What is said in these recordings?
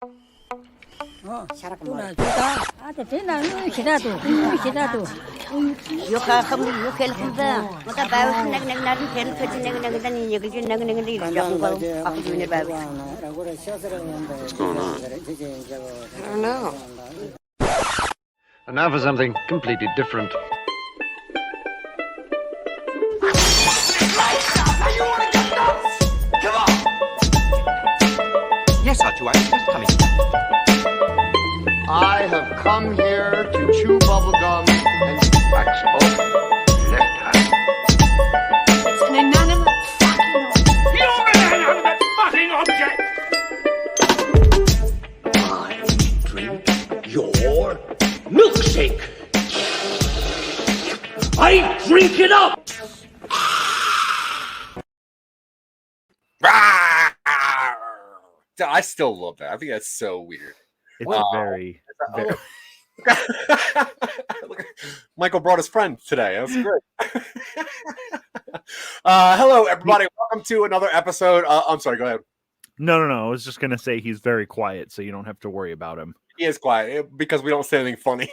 And now for something completely different. Yes, Archie, I was just coming. I have come here to chew bubblegum and wax open. Left hand. It's an inanimate fucking object. You're an inanimate fucking object! I drink your milkshake. I drink it up. I still love that. I think that's so weird. It's very. Michael brought his friend today. That was great. Hello, everybody. Welcome to another episode. I'm sorry. Go ahead. No. I was just gonna say he's very quiet, so you don't have to worry about him. He is quiet because we don't say anything funny.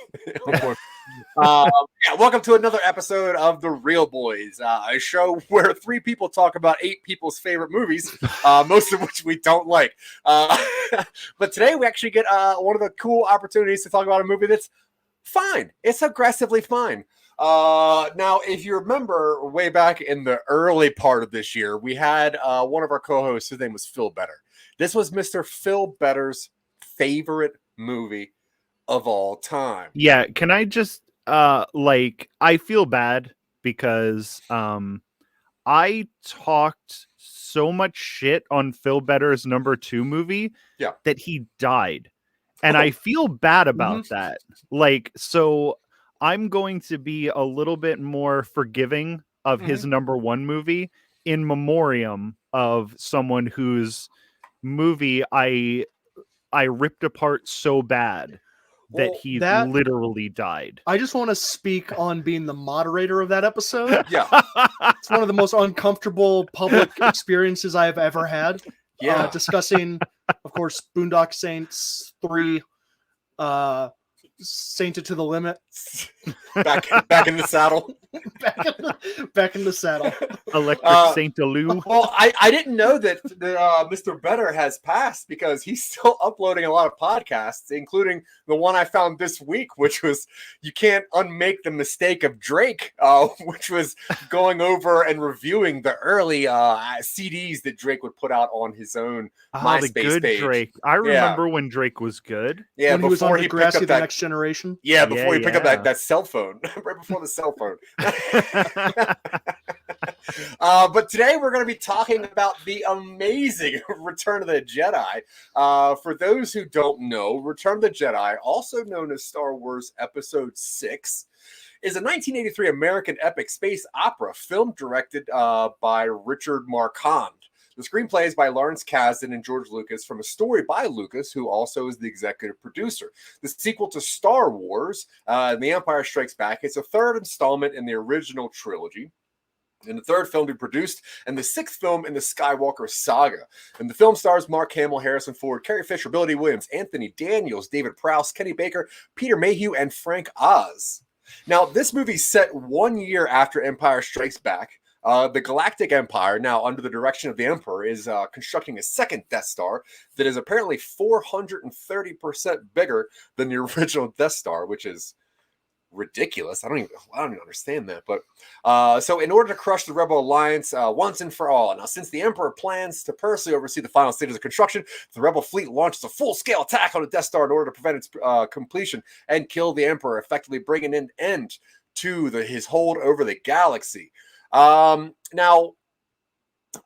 Welcome to another episode of The Real Boys, a show where three people talk about eight people's favorite movies, most of which we don't like. But today we actually get one of the cool opportunities to talk about a movie that's fine. It's aggressively fine. Now, if you remember way back in the early part of this year, we had one of our co-hosts, his name was Phil Better. This was Mr. Phil Better's favorite movie of all time. Yeah, can I just I feel bad because I talked so much shit on Phil Better's number 2 movie that he died. And I feel bad about that. So I'm going to be a little bit more forgiving of his number 1 movie in memoriam of someone whose movie I ripped apart so bad that he literally died. I just want to speak on being the moderator of that episode. Yeah. It's one of the most uncomfortable public experiences I have ever had. Yeah. Discussing, of course, Boondock Saints 3, Sainted to the Limit. Back in the saddle. back in the saddle. Electric Saint Alou. Well, I didn't know that Mr. Better has passed because he's still uploading a lot of podcasts, including the one I found this week, which was You Can't Unmake the Mistake of Drake, which was going over and reviewing the early CDs that Drake would put out on his own MySpace the good page. Drake. I remember when Drake was good. Yeah, when he was on he Degrassi, picked up the that Next Generation. Yeah, before he picked up Yeah. that cell phone, right before the cell phone. But today we're going to be talking about the amazing Return of the Jedi. For those who don't know, Return of the Jedi, also known as Star Wars Episode 6, is a 1983 American epic space opera film directed by Richard Marquand. The screenplay is by Lawrence Kasdan and George Lucas from a story by Lucas, who also is the executive producer. The sequel to Star Wars, The Empire Strikes Back, it's a third installment in the original trilogy, and the third film to be produced, and the sixth film in the Skywalker saga. And the film stars Mark Hamill, Harrison Ford, Carrie Fisher, Dee Williams, Anthony Daniels, David Prowse, Kenny Baker, Peter Mayhew, and Frank Oz. Now, this movie's set 1 year after Empire Strikes Back. The Galactic Empire, now under the direction of the Emperor, is constructing a second Death Star that is apparently 430% bigger than the original Death Star, which is ridiculous. I don't even understand that. But so in order to crush the Rebel Alliance once and for all, now since the Emperor plans to personally oversee the final stages of construction, the Rebel fleet launches a full-scale attack on the Death Star in order to prevent its completion and kill the Emperor, effectively bringing an end to his hold over the galaxy. Now,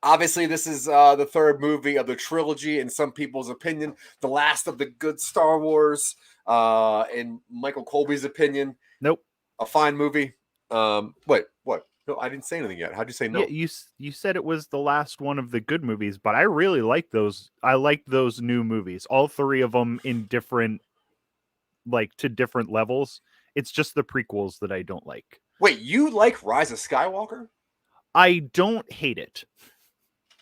obviously, this is the third movie of the trilogy, in some people's opinion, the last of the good Star Wars. In Michael Colby's opinion, nope, a fine movie. Wait, what? No, I didn't say anything yet. How'd you say no? Yeah, you said it was the last one of the good movies, but I really like those. I like those new movies, all three of them in different, to different levels. It's just the prequels that I don't like. Wait, you like Rise of Skywalker? I don't hate it.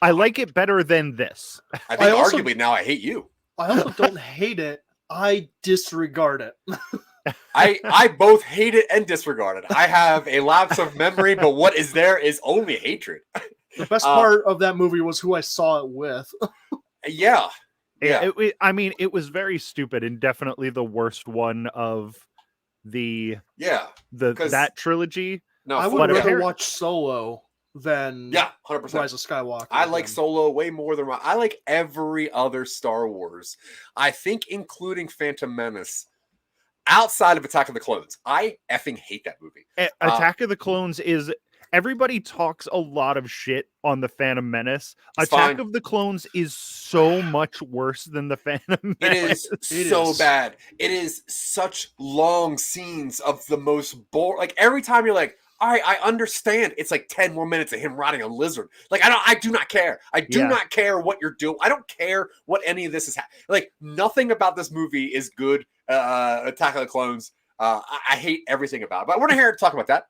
I like it better than this. I think arguably now I hate you. I also don't hate it. I disregard it. I both hate it and disregard it. I have a lapse of memory, but what is there is only hatred. The best part of that movie was who I saw it with. Yeah. I mean, it was very stupid and definitely the worst one of that trilogy. No, I would rather watch Solo than 100%. Rise of Skywalker. I like Solo way more than I like every other Star Wars. I think including Phantom Menace. Outside of Attack of the Clones, I effing hate that movie. Attack of the Clones is... Everybody talks a lot of shit on the Phantom Menace. Attack of the Clones is so much worse than the Phantom Menace. It is bad. It is such long scenes of the most boring. Like every time you're like, all right, I understand. It's like 10 more minutes of him riding a lizard. Like I do not care. I do not care what you're doing. I don't care what any of this is. Like nothing about this movie is good. Attack of the Clones. I hate everything about it. But we're not here to talk about that.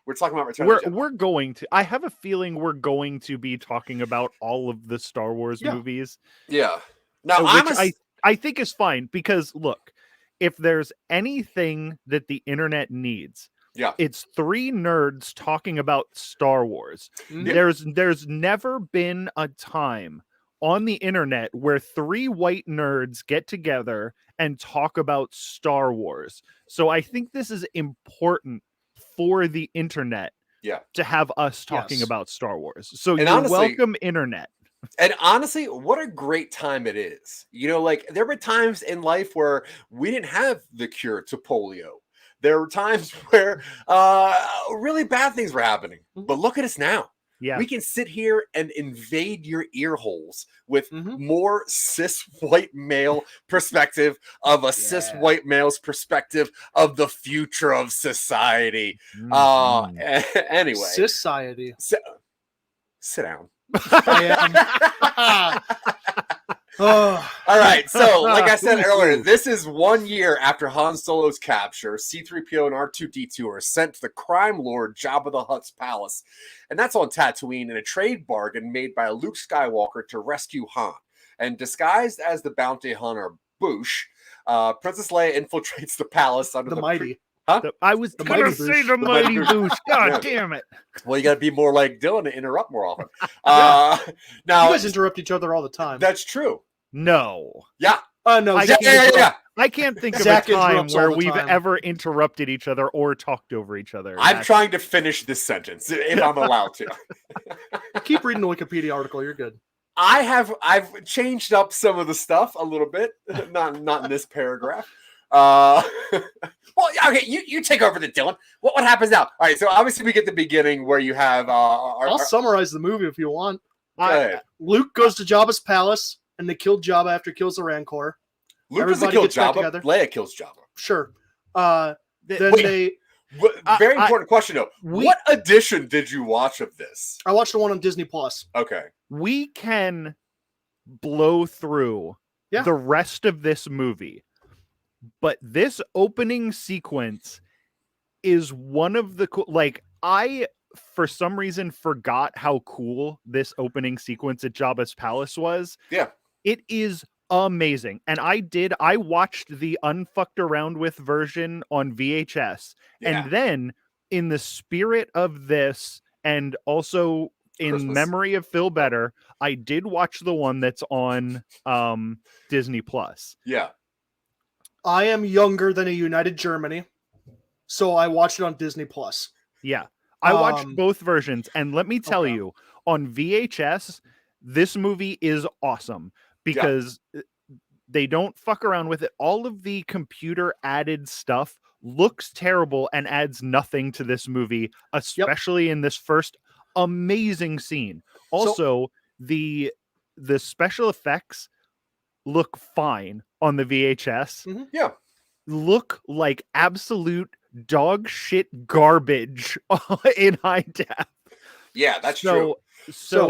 We're talking about Return of the Jedi. We're going to. I have a feeling we're going to be talking about all of the Star Wars movies. Yeah. Now, I think is fine because look, if there's anything that the internet needs, it's three nerds talking about Star Wars. Yeah. There's never been a time on the internet where three white nerds get together and talk about Star Wars. So I think this is important for the internet to have us talking about Star Wars. So you're welcome, internet. And honestly, what a great time it is. You know, like there were times in life where we didn't have the cure to polio. There were times where really bad things were happening. But look at us now. Yeah. We can sit here and invade your ear holes with more cis white male perspective of a cis white male's perspective of the future of society. Anyway. Society. Sit down. I am. All right, so like I said earlier, this is 1 year after Han Solo's capture. C-3PO and R2-D2 are sent to the crime lord Jabba the Hutt's palace, and that's on Tatooine in a trade bargain made by Luke Skywalker to rescue Han. And disguised as the bounty hunter Boushh, Princess Leia infiltrates the palace under the mighty. I was going to say the mighty Boushh. God damn it. Well, you got to be more like Dylan to interrupt more often. Now, you guys interrupt each other all the time. That's true. No. Yeah. No. I can't think of Zach a time interrupts where all the we've time. ever interrupted each other or talked over each other. I'm trying to finish this sentence if I'm allowed to. Keep reading the Wikipedia article. You're good. I've changed up some of the stuff a little bit. Not in this paragraph. Well, okay, you take over the Dylan. What happens now? All right, so obviously we get the beginning where you have. I'll summarize the movie if you want. Luke goes to Jabba's palace, and they kill Jabba after he kills the Rancor. Luke doesn't kill Jabba. Leia kills Jabba. Sure. Very important question though. What edition did you watch of this? I watched the one on Disney Plus. Okay. We can blow through the rest of this movie, but this opening sequence is one of the I for some reason forgot how cool this opening sequence at Jabba's palace was. Yeah. It is amazing. And I watched the unfucked around with version on VHS. Yeah. And then in the spirit of this and also in Christmas. memory of Phil Better, I did watch the one that's on Disney Plus. Yeah. I am younger than a United Germany, so I watched it on Disney Plus. Yeah. I watched both versions, and let me tell you, on VHS, this movie is awesome because they don't fuck around with it. All of the computer added stuff looks terrible and adds nothing to this movie, especially in this first amazing scene. Also, the special effects look fine on the VHS. Yeah. Look like absolute dog shit garbage in high def. Yeah, that's true. So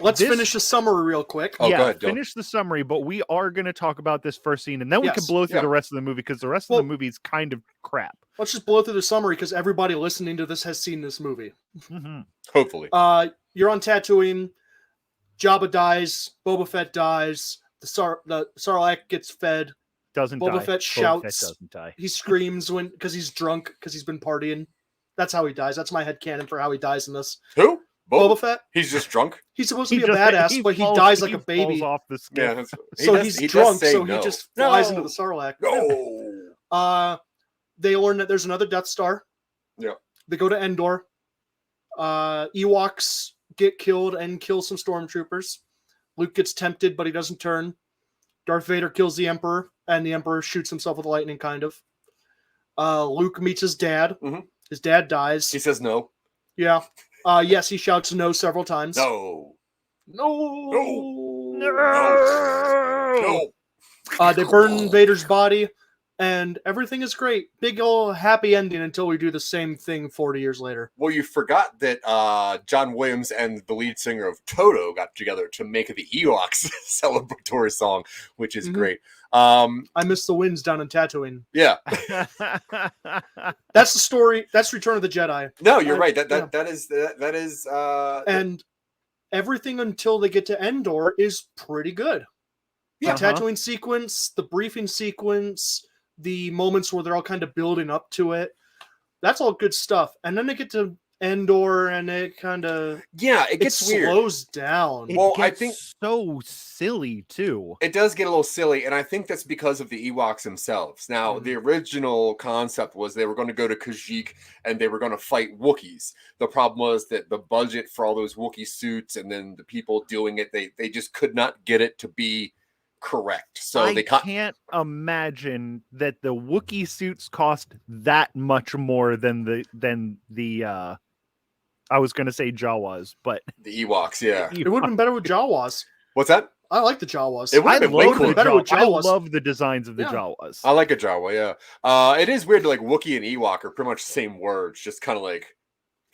let's finish the summary real quick. Go ahead, finish the summary, but we are going to talk about this first scene, and then we can blow through the rest of the movie because the rest of the movie is kind of crap. Let's just blow through the summary because everybody listening to this has seen this movie. Hopefully. You're on Tatooine. Jabba dies. Boba Fett dies. the Sarlacc gets fed. Doesn't Boba die. Fett Boba shouts. Fett doesn't die. He screams because he's drunk because he's been partying. That's how he dies. That's my headcanon for how he dies in this. Who? Boba Fett. He's just drunk. He's supposed to be a badass, but he dies like a baby. Falls off the skiff. Yeah, So he's drunk, so no. he just flies into the Sarlacc. No. They learn that there's another Death Star. Yeah. They go to Endor. Ewoks get killed and kill some stormtroopers. Luke gets tempted, but he doesn't turn. Darth Vader kills the Emperor, and the Emperor shoots himself with lightning, kind of. Luke meets his dad. Mhm. His dad dies. He says no. Yeah. Yes, he shouts no several times. No. No. No. They burn Vader's body, and everything is great. Big ol' happy ending until we do the same thing 40 years later. Well, you forgot that John Williams and the lead singer of Toto got together to make the Ewoks celebratory song, which is great. I miss the winds down in Tatooine. Yeah. That's the story. That's Return of the Jedi. No, you're right. That is. And everything until they get to Endor is pretty good. Yeah. The Tatooine sequence, the briefing sequence, the moments where they're all kind of building up to it. That's all good stuff. And then they get to Endor and it kind of it gets weird. Slows down. I think so silly too. It does get a little silly, and I think that's because of the Ewoks themselves. Now, the original concept was they were going to go to Kashyyyk and they were going to fight Wookiees. The problem was that the budget for all those Wookiee suits and then the people doing it, they just could not get it to be correct. So I can't imagine that the Wookiee suits cost that much more than the I was going to say Jawas, but the Ewoks, yeah. It would have been better with Jawas. What's that? I like the Jawas. It would have been way cooler. Better with Jawas. I love the designs of the Jawas. I like a Jawa, yeah. It is weird, like Wookiee and Ewok are pretty much the same words, just kind of like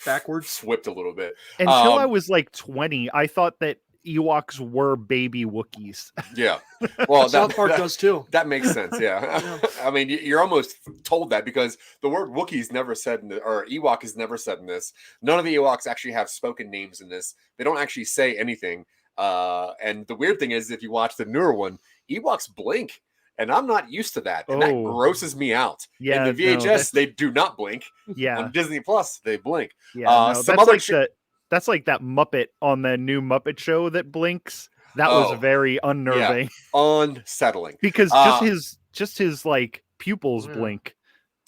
backwards, whipped a little bit. Until I was like 20, I thought that Ewoks were baby Wookiees. Yeah. Well, South Park does too. That makes sense. Yeah. I mean, you're almost told that because the word Wookiee is never said or Ewok is never said in this. None of the Ewoks actually have spoken names in this. They don't actually say anything. And the weird thing is, if you watch the newer one, Ewoks blink. And I'm not used to that. And that grosses me out. Yeah. In the VHS, they do not blink. Yeah. On Disney Plus, they blink. Yeah. Some other that's like that Muppet on the new Muppet Show that blinks. That was very unnerving. Yeah. Unsettling. Because just his like pupils blink.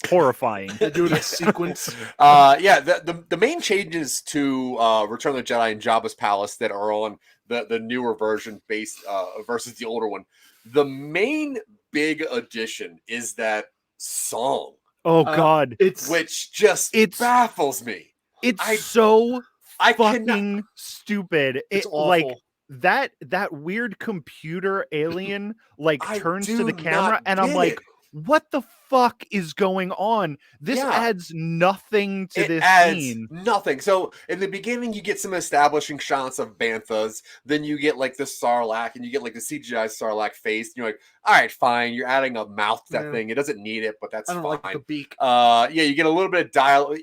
Horrifying. They do a sequence. The main changes to Return of the Jedi and Jabba's Palace that are on the newer version based versus the older one. The main big addition is that song. Oh God. Which just baffles me. It's so fucking stupid. It's awful. Like that weird computer alien like turns to the camera and I'm like, what the fuck is going on? This adds nothing to this scene. Nothing. So in the beginning, you get some establishing shots of banthas. Then you get like the Sarlacc, and you get like the CGI Sarlacc face. And you're like, all right, fine. You're adding a mouth to that thing. It doesn't need it, but that's fine. Like the beak. You get a little bit of dialogue.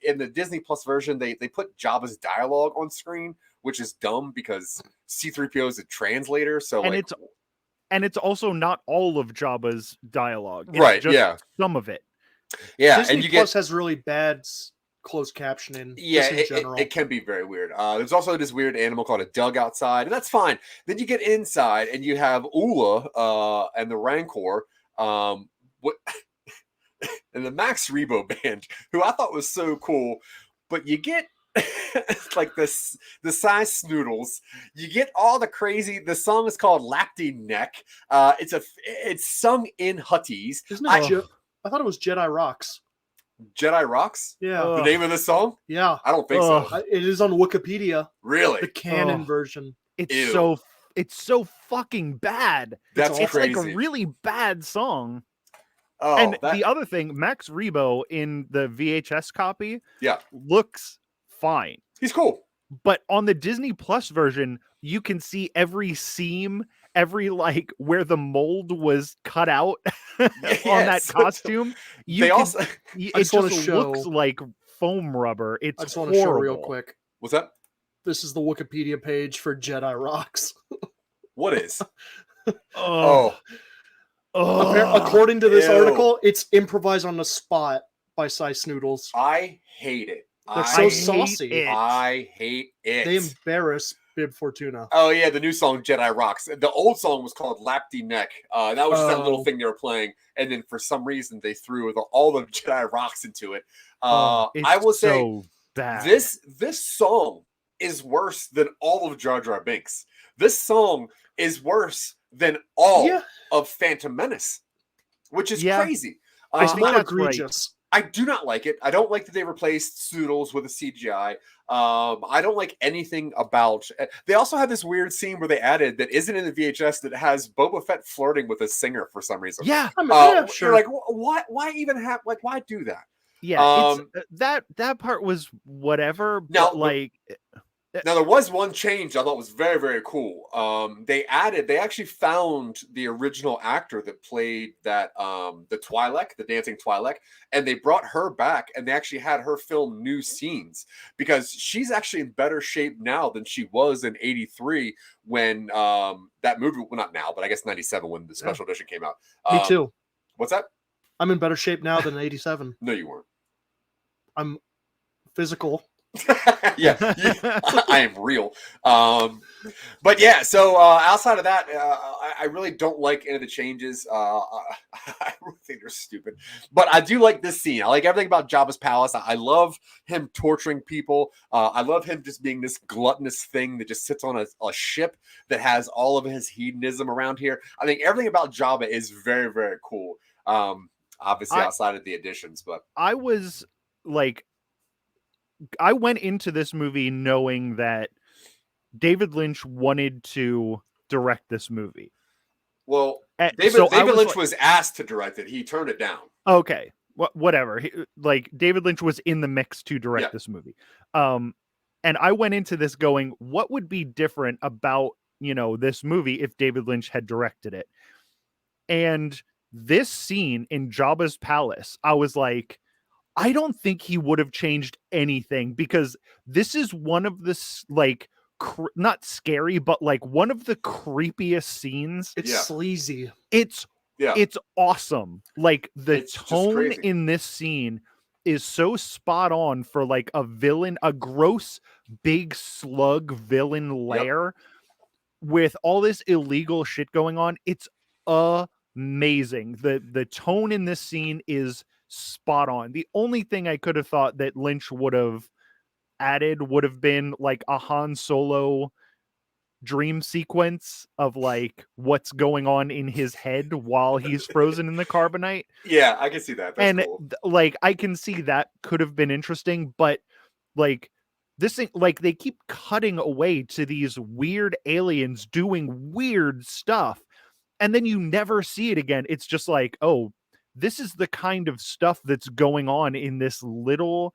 In the Disney Plus version, they put Jabba's dialogue on screen, which is dumb because C-3PO is a translator. So and it's also not all of Jabba's dialogue. It's right, just some of it. Yeah, Disney and you Plus has really bad closed captioning. Yeah, in general. It can be very weird. There's also this weird animal called a dug outside, and that's fine. Then you get inside, and you have Ula and the Rancor, and the Max Rebo band, who I thought was so cool. But you get like the size snoodles. You get all the crazy. The song is called Lapti Neck. It's sung in Huttese. Isn't it? I thought it was Jedi Rocks. Jedi Rocks? Yeah. The name of the song? Yeah. I don't think so. It is on Wikipedia. Really? The canon version. It's so fucking bad. It's like a really bad song. Oh, and the other thing, Max Rebo in the VHS copy looks fine. He's cool. But on the Disney Plus version, you can see every seam, every like where the mold was cut out on that costume. It just looks like foam rubber. I just want to show real quick. What's that? This is the Wikipedia page for Jedi Rocks. What is? Oh, According to this Ew. article, it's improvised on the spot by Cy Snoodles. I hate it. They're I so hate saucy. it. I hate it. They embarrass Bib Fortuna. Oh yeah, the new song Jedi Rocks. The old song was called Lapty Neck. That was just that little thing they were playing, and then for some reason they threw all the Jedi Rocks into it. I will say so bad. this song is worse than all of Jar Jar Binks. This song is worse than all of Phantom Menace, which is crazy. I think more that's egregious. I do not like it. I don't like that they replaced Snoodles with a CGI. I don't like anything about. They also have this weird scene where they added that isn't in the VHS that has Boba Fett flirting with a singer for some reason. Yeah, sure. You're like, what? Why even have? Like, why do that? Yeah, that part was whatever. Now, but now there was one change I thought was very, very cool. They actually found the original actor that played that the Twi'lek, the dancing Twi'lek, and they brought her back and they actually had her film new scenes because she's actually in better shape now than she was in '83 when that movie, well, not now, but I guess '97 when the special edition came out. Me too. What's that? I'm in better shape now than '87. No, you weren't. I'm physical. Yeah, I am real. But yeah, so outside of that, I really don't like any of the changes. I really think they're stupid. But I do like this scene. I like everything about Jabba's palace. I love him torturing people. I love him just being this gluttonous thing that just sits on a ship that has all of his hedonism around here. I think everything about Jabba is very, very cool. Obviously, outside of the additions, but I was like, I went into this movie knowing that David Lynch wanted to direct this movie. Well, David Lynch was asked to direct it. He turned it down. Okay, whatever. David Lynch was in the mix to direct this movie. And I went into this going, what would be different about, this movie if David Lynch had directed it? And this scene in Jabba's palace, I was like, I don't think he would have changed anything because this is one of the not scary, but like one of the creepiest scenes. It's sleazy. It's awesome. Like it's tone in this scene is so spot on for like a villain, a gross big slug villain lair with all this illegal shit going on. It's amazing. The tone in this scene is spot on. The only thing I could have thought that Lynch would have added would have been like a Han Solo dream sequence of like what's going on in his head while he's frozen in the carbonite. Yeah, I can see that. That's cool. Like I can see that could have been interesting, but like this thing, like they keep cutting away to these weird aliens doing weird stuff, and then you never see it again. It's just like, oh, this is the kind of stuff that's going on in this little,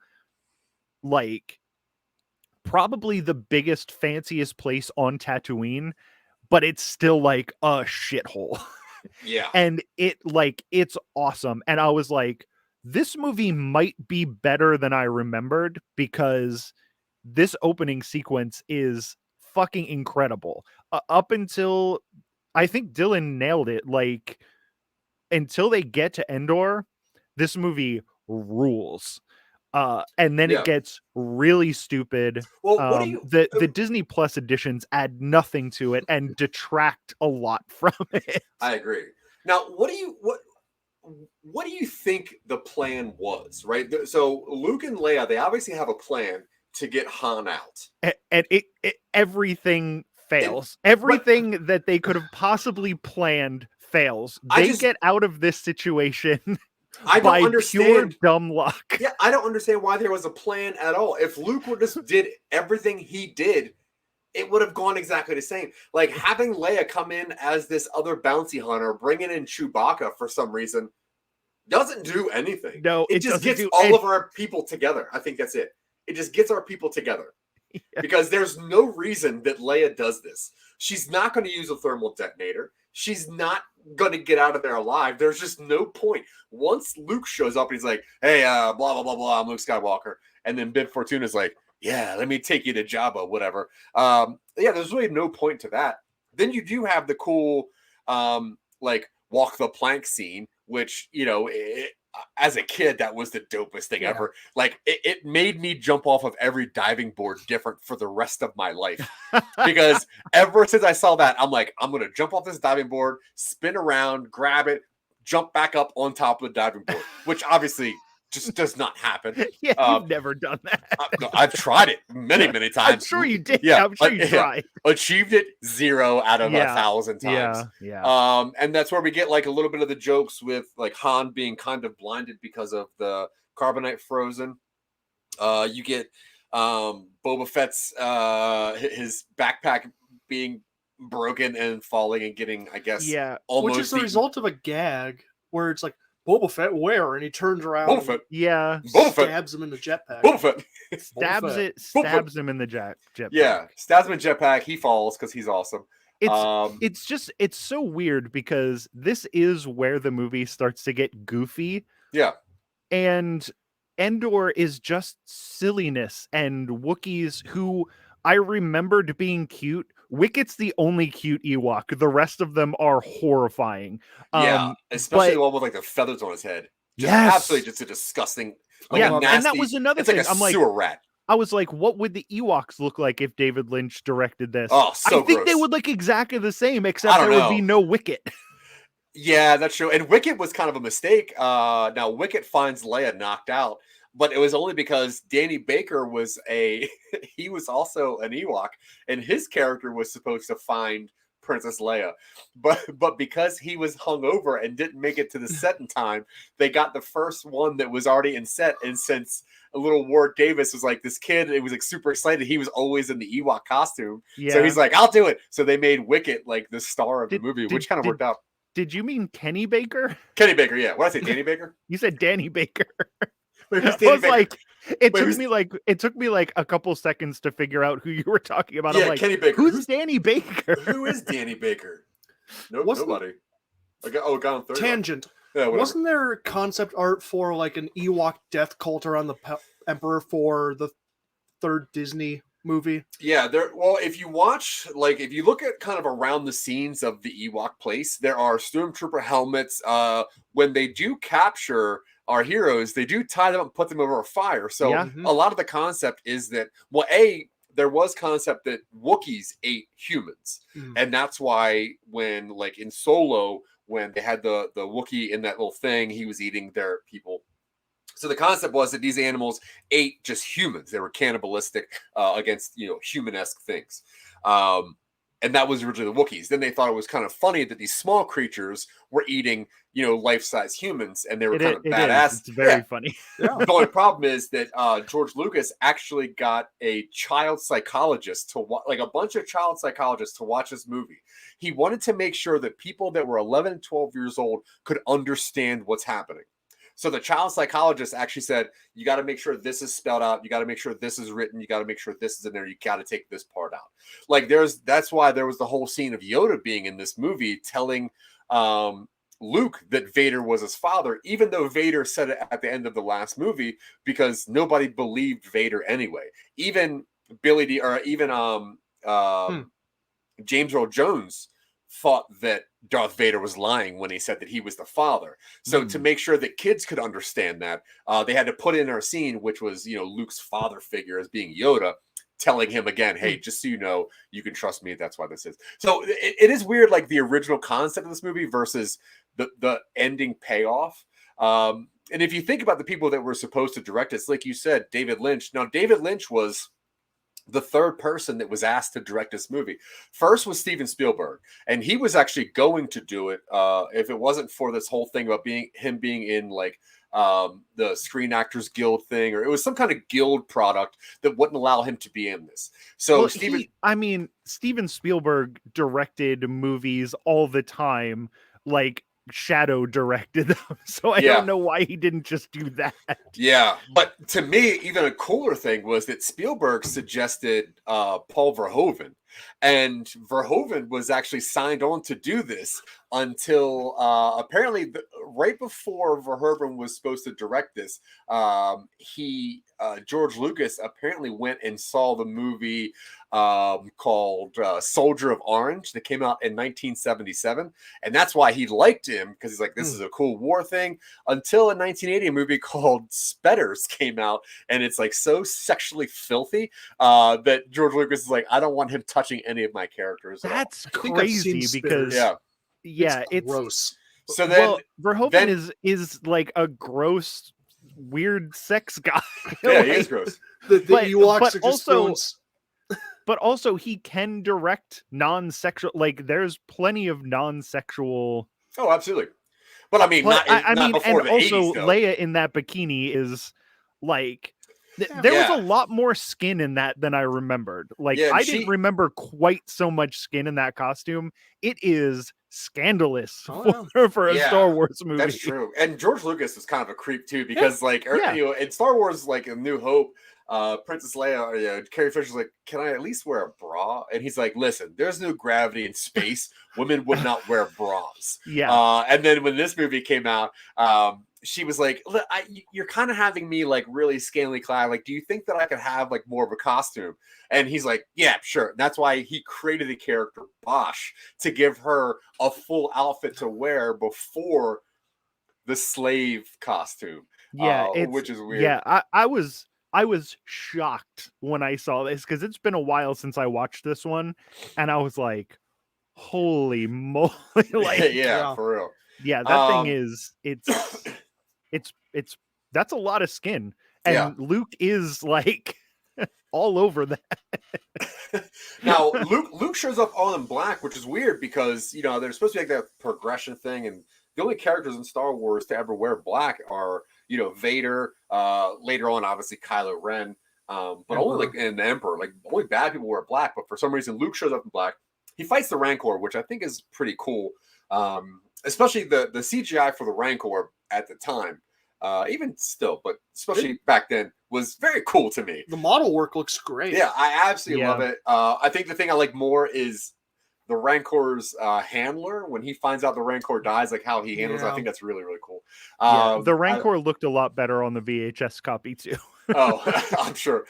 like, probably the biggest, fanciest place on Tatooine, but it's still like a shithole. Yeah. And it's awesome. And I was like, this movie might be better than I remembered because this opening sequence is fucking incredible. Up until, I think Dylan nailed it, like, until they get to Endor, this movie rules. And then it gets really stupid. Well, the Disney Plus editions add nothing to it and detract a lot from it. I agree. Now, what do you think the plan was, right? So Luke and Leia, they obviously have a plan to get Han out. And everything fails. Everything that they could have possibly planned fails. They get out of this situation I don't understand. Pure dumb luck. Yeah, I don't understand why there was a plan at all. If Luke would just did everything he did, it would have gone exactly the same. Like having Leia come in as this other bounty hunter, bringing in Chewbacca for some reason, doesn't do anything. No, it just gets all of our people together. I think that's it. It just gets our people together. Yeah. Because there's no reason that Leia does this. She's not going to use a thermal detonator. She's not going to get out of there alive. There's just no point. Once Luke shows up and he's like, hey, blah, blah, blah, blah, I'm Luke Skywalker. And then Bib Fortuna's like, yeah, let me take you to Jabba, whatever. Yeah, there's really no point to that. Then you do have the cool like walk the plank scene, which, you know, as a kid, that was the dopest thing ever. Like it made me jump off of every diving board different for the rest of my life. Because ever since I saw that, I'm like, I'm going to jump off this diving board, spin around, grab it, jump back up on top of the diving board, which obviously just does not happen. Yeah, you've never done that. I've tried it many times. I'm sure you did. Yeah, I'm sure you tried. Achieved it 0 out of 1,000 times. Yeah. And that's where we get like a little bit of the jokes with like Han being kind of blinded because of the carbonite frozen. You get Boba Fett's his backpack being broken and falling and getting, I guess, almost which is the result of a gag where it's like, Boba Fett, where? And he turns around. Boba Fett. Yeah. Stabs him in the jetpack. Boba Fett. Stabs him in the jetpack. Yeah. Stabs him in jetpack. He falls because he's awesome. It's so weird because this is where the movie starts to get goofy. Yeah. And Endor is just silliness, and Wookiees who I remembered being cute. Wicket's the only cute Ewok. The rest of them are horrifying. Especially the one with like the feathers on his head. Absolutely just a disgusting, like a nasty, and that was another it's thing. Like a I'm like, sewer rat. I was like, what would the Ewoks look like if David Lynch directed this? Oh, so I think gross. they would look exactly the same, except there would be no Wicket. Yeah, that's true. And Wicket was kind of a mistake. Now Wicket finds Leia knocked out, but it was only because Danny Baker was he was also an Ewok, and his character was supposed to find Princess Leia. But because he was hungover and didn't make it to the set in time, they got the first one that was already in set. And since a little Ward Davis was like this kid, it was like super excited. He was always in the Ewok costume. Yeah. So he's like, I'll do it. So they made Wicket like the star of the movie, which kind of worked out. Did you mean Kenny Baker? Kenny Baker, yeah. What did I say, Danny Baker? You said Danny Baker. Wait, I was like, it took me like a couple seconds to figure out who you were talking about. Yeah, I'm like, Kenny Baker. Who's Danny Baker? Who is Danny Baker? Nobody. Got on third. Tangent. Yeah, wasn't there concept art for like an Ewok death cult around the Emperor for the third Disney movie? Yeah, well, if you look at kind of around the scenes of the Ewok place, there are stormtrooper helmets. When they do capture our heroes, they do tie them up and put them over a fire. So a lot of the concept is that, well, there was concept that Wookiees ate humans. And that's why when, like in Solo, when they had the Wookiee in that little thing, he was eating their people. So the concept was that these animals ate just humans. They were cannibalistic against, human-esque things. And that was originally the Wookiees. Then they thought it was kind of funny that these small creatures were eating, life-size humans, and they were kind of badass. It's very funny. The only problem is that George Lucas actually got a child psychologist like a bunch of child psychologists to watch this movie. He wanted to make sure that people that were 11 and 12 years old could understand what's happening. So the child psychologist actually said, you got to make sure this is spelled out. You got to make sure this is written. You got to make sure this is in there. You got to take this part out. Like that's why there was the whole scene of Yoda being in this movie telling Luke that Vader was his father, even though Vader said it at the end of the last movie, because nobody believed Vader anyway. Even James Earl Jones thought that Darth Vader was lying when he said that he was the father. So to make sure that kids could understand that, they had to put in our scene, which was, Luke's father figure as being Yoda, telling him again, hey, just so you know, you can trust me. That's why this is. So it is weird, like the original concept of this movie versus the ending payoff. And if you think about the people that were supposed to direct this, like you said, David Lynch. Now, David Lynch was the third person that was asked to direct this movie. First was Steven Spielberg, and he was actually going to do it if it wasn't for this whole thing about being in like the Screen Actors Guild thing, or it was some kind of guild product that wouldn't allow him to be in this. So Steven Spielberg directed movies all the time, like Shadow directed them, so I don't know why he didn't just do that. Yeah, but to me, even a cooler thing was that Spielberg suggested Paul Verhoeven, and Verhoeven was actually signed on to do this until apparently right before Verhoeven was supposed to direct this, he George Lucas apparently went and saw the movie called Soldier of Orange that came out in 1977, and that's why he liked him, because he's like, this is a cool war thing. Until in 1980, a movie called Spetters came out, and it's like so sexually filthy that George Lucas is like, I don't want him touching any of my characters. That's I think I've seen crazy Spitters. because Yeah, it's gross. So then, Verhoeven is like a gross, weird sex guy. yeah, he is gross. The but Ewoks are just also- throwing But also, he can direct non-sexual. Like, there's plenty of non-sexual. Oh, absolutely. But I mean, But, not, not before and the also 80s, though. Leia in that bikini is like. There Yeah. was a lot more skin in that than I remembered. Like, Yeah, and I didn't remember quite so much skin in that costume. It is scandalous for a Yeah, Star Wars movie. That's true. And George Lucas is kind of a creep too, because like Yeah. you know, in Star Wars, like in New Hope, Princess Leia, Carrie Fisher's like, can I at least wear a bra? And he's like, listen, there's no gravity in space. Women would not wear bras. Yeah. And then when this movie came out, she was like, look, you're kind of having me like really scantily clad. Like, do you think that I could have like more of a costume? And he's like, yeah, sure. That's why he created the character Bosch, to give her a full outfit to wear before the slave costume. Yeah, which is weird. Yeah, I was shocked when I saw this, because it's been a while since I watched this one, and I was like, holy moly. Like, yeah, for real. Yeah, that thing is it's that's a lot of skin. And Yeah. Luke is like all over that. Now, Luke shows up all in black, which is weird because, you know, there's supposed to be like that progression thing, and the only characters in Star Wars to ever wear black are, you know, Vader, later on, obviously, Kylo Ren, but only like in the Emperor. Like, only bad people wear black, but for some reason, Luke shows up in black. He fights the Rancor, which I think is pretty cool, especially the CGI for the Rancor at the time. Even still, but especially back then, was very cool to me. The model work looks great. Yeah, I absolutely love it. I think the thing I like more is the Rancor's handler. When he finds out the Rancor dies, like how he handles it, I think that's really, really cool. The Rancor looked a lot better on the VHS copy too. Oh, I'm sure.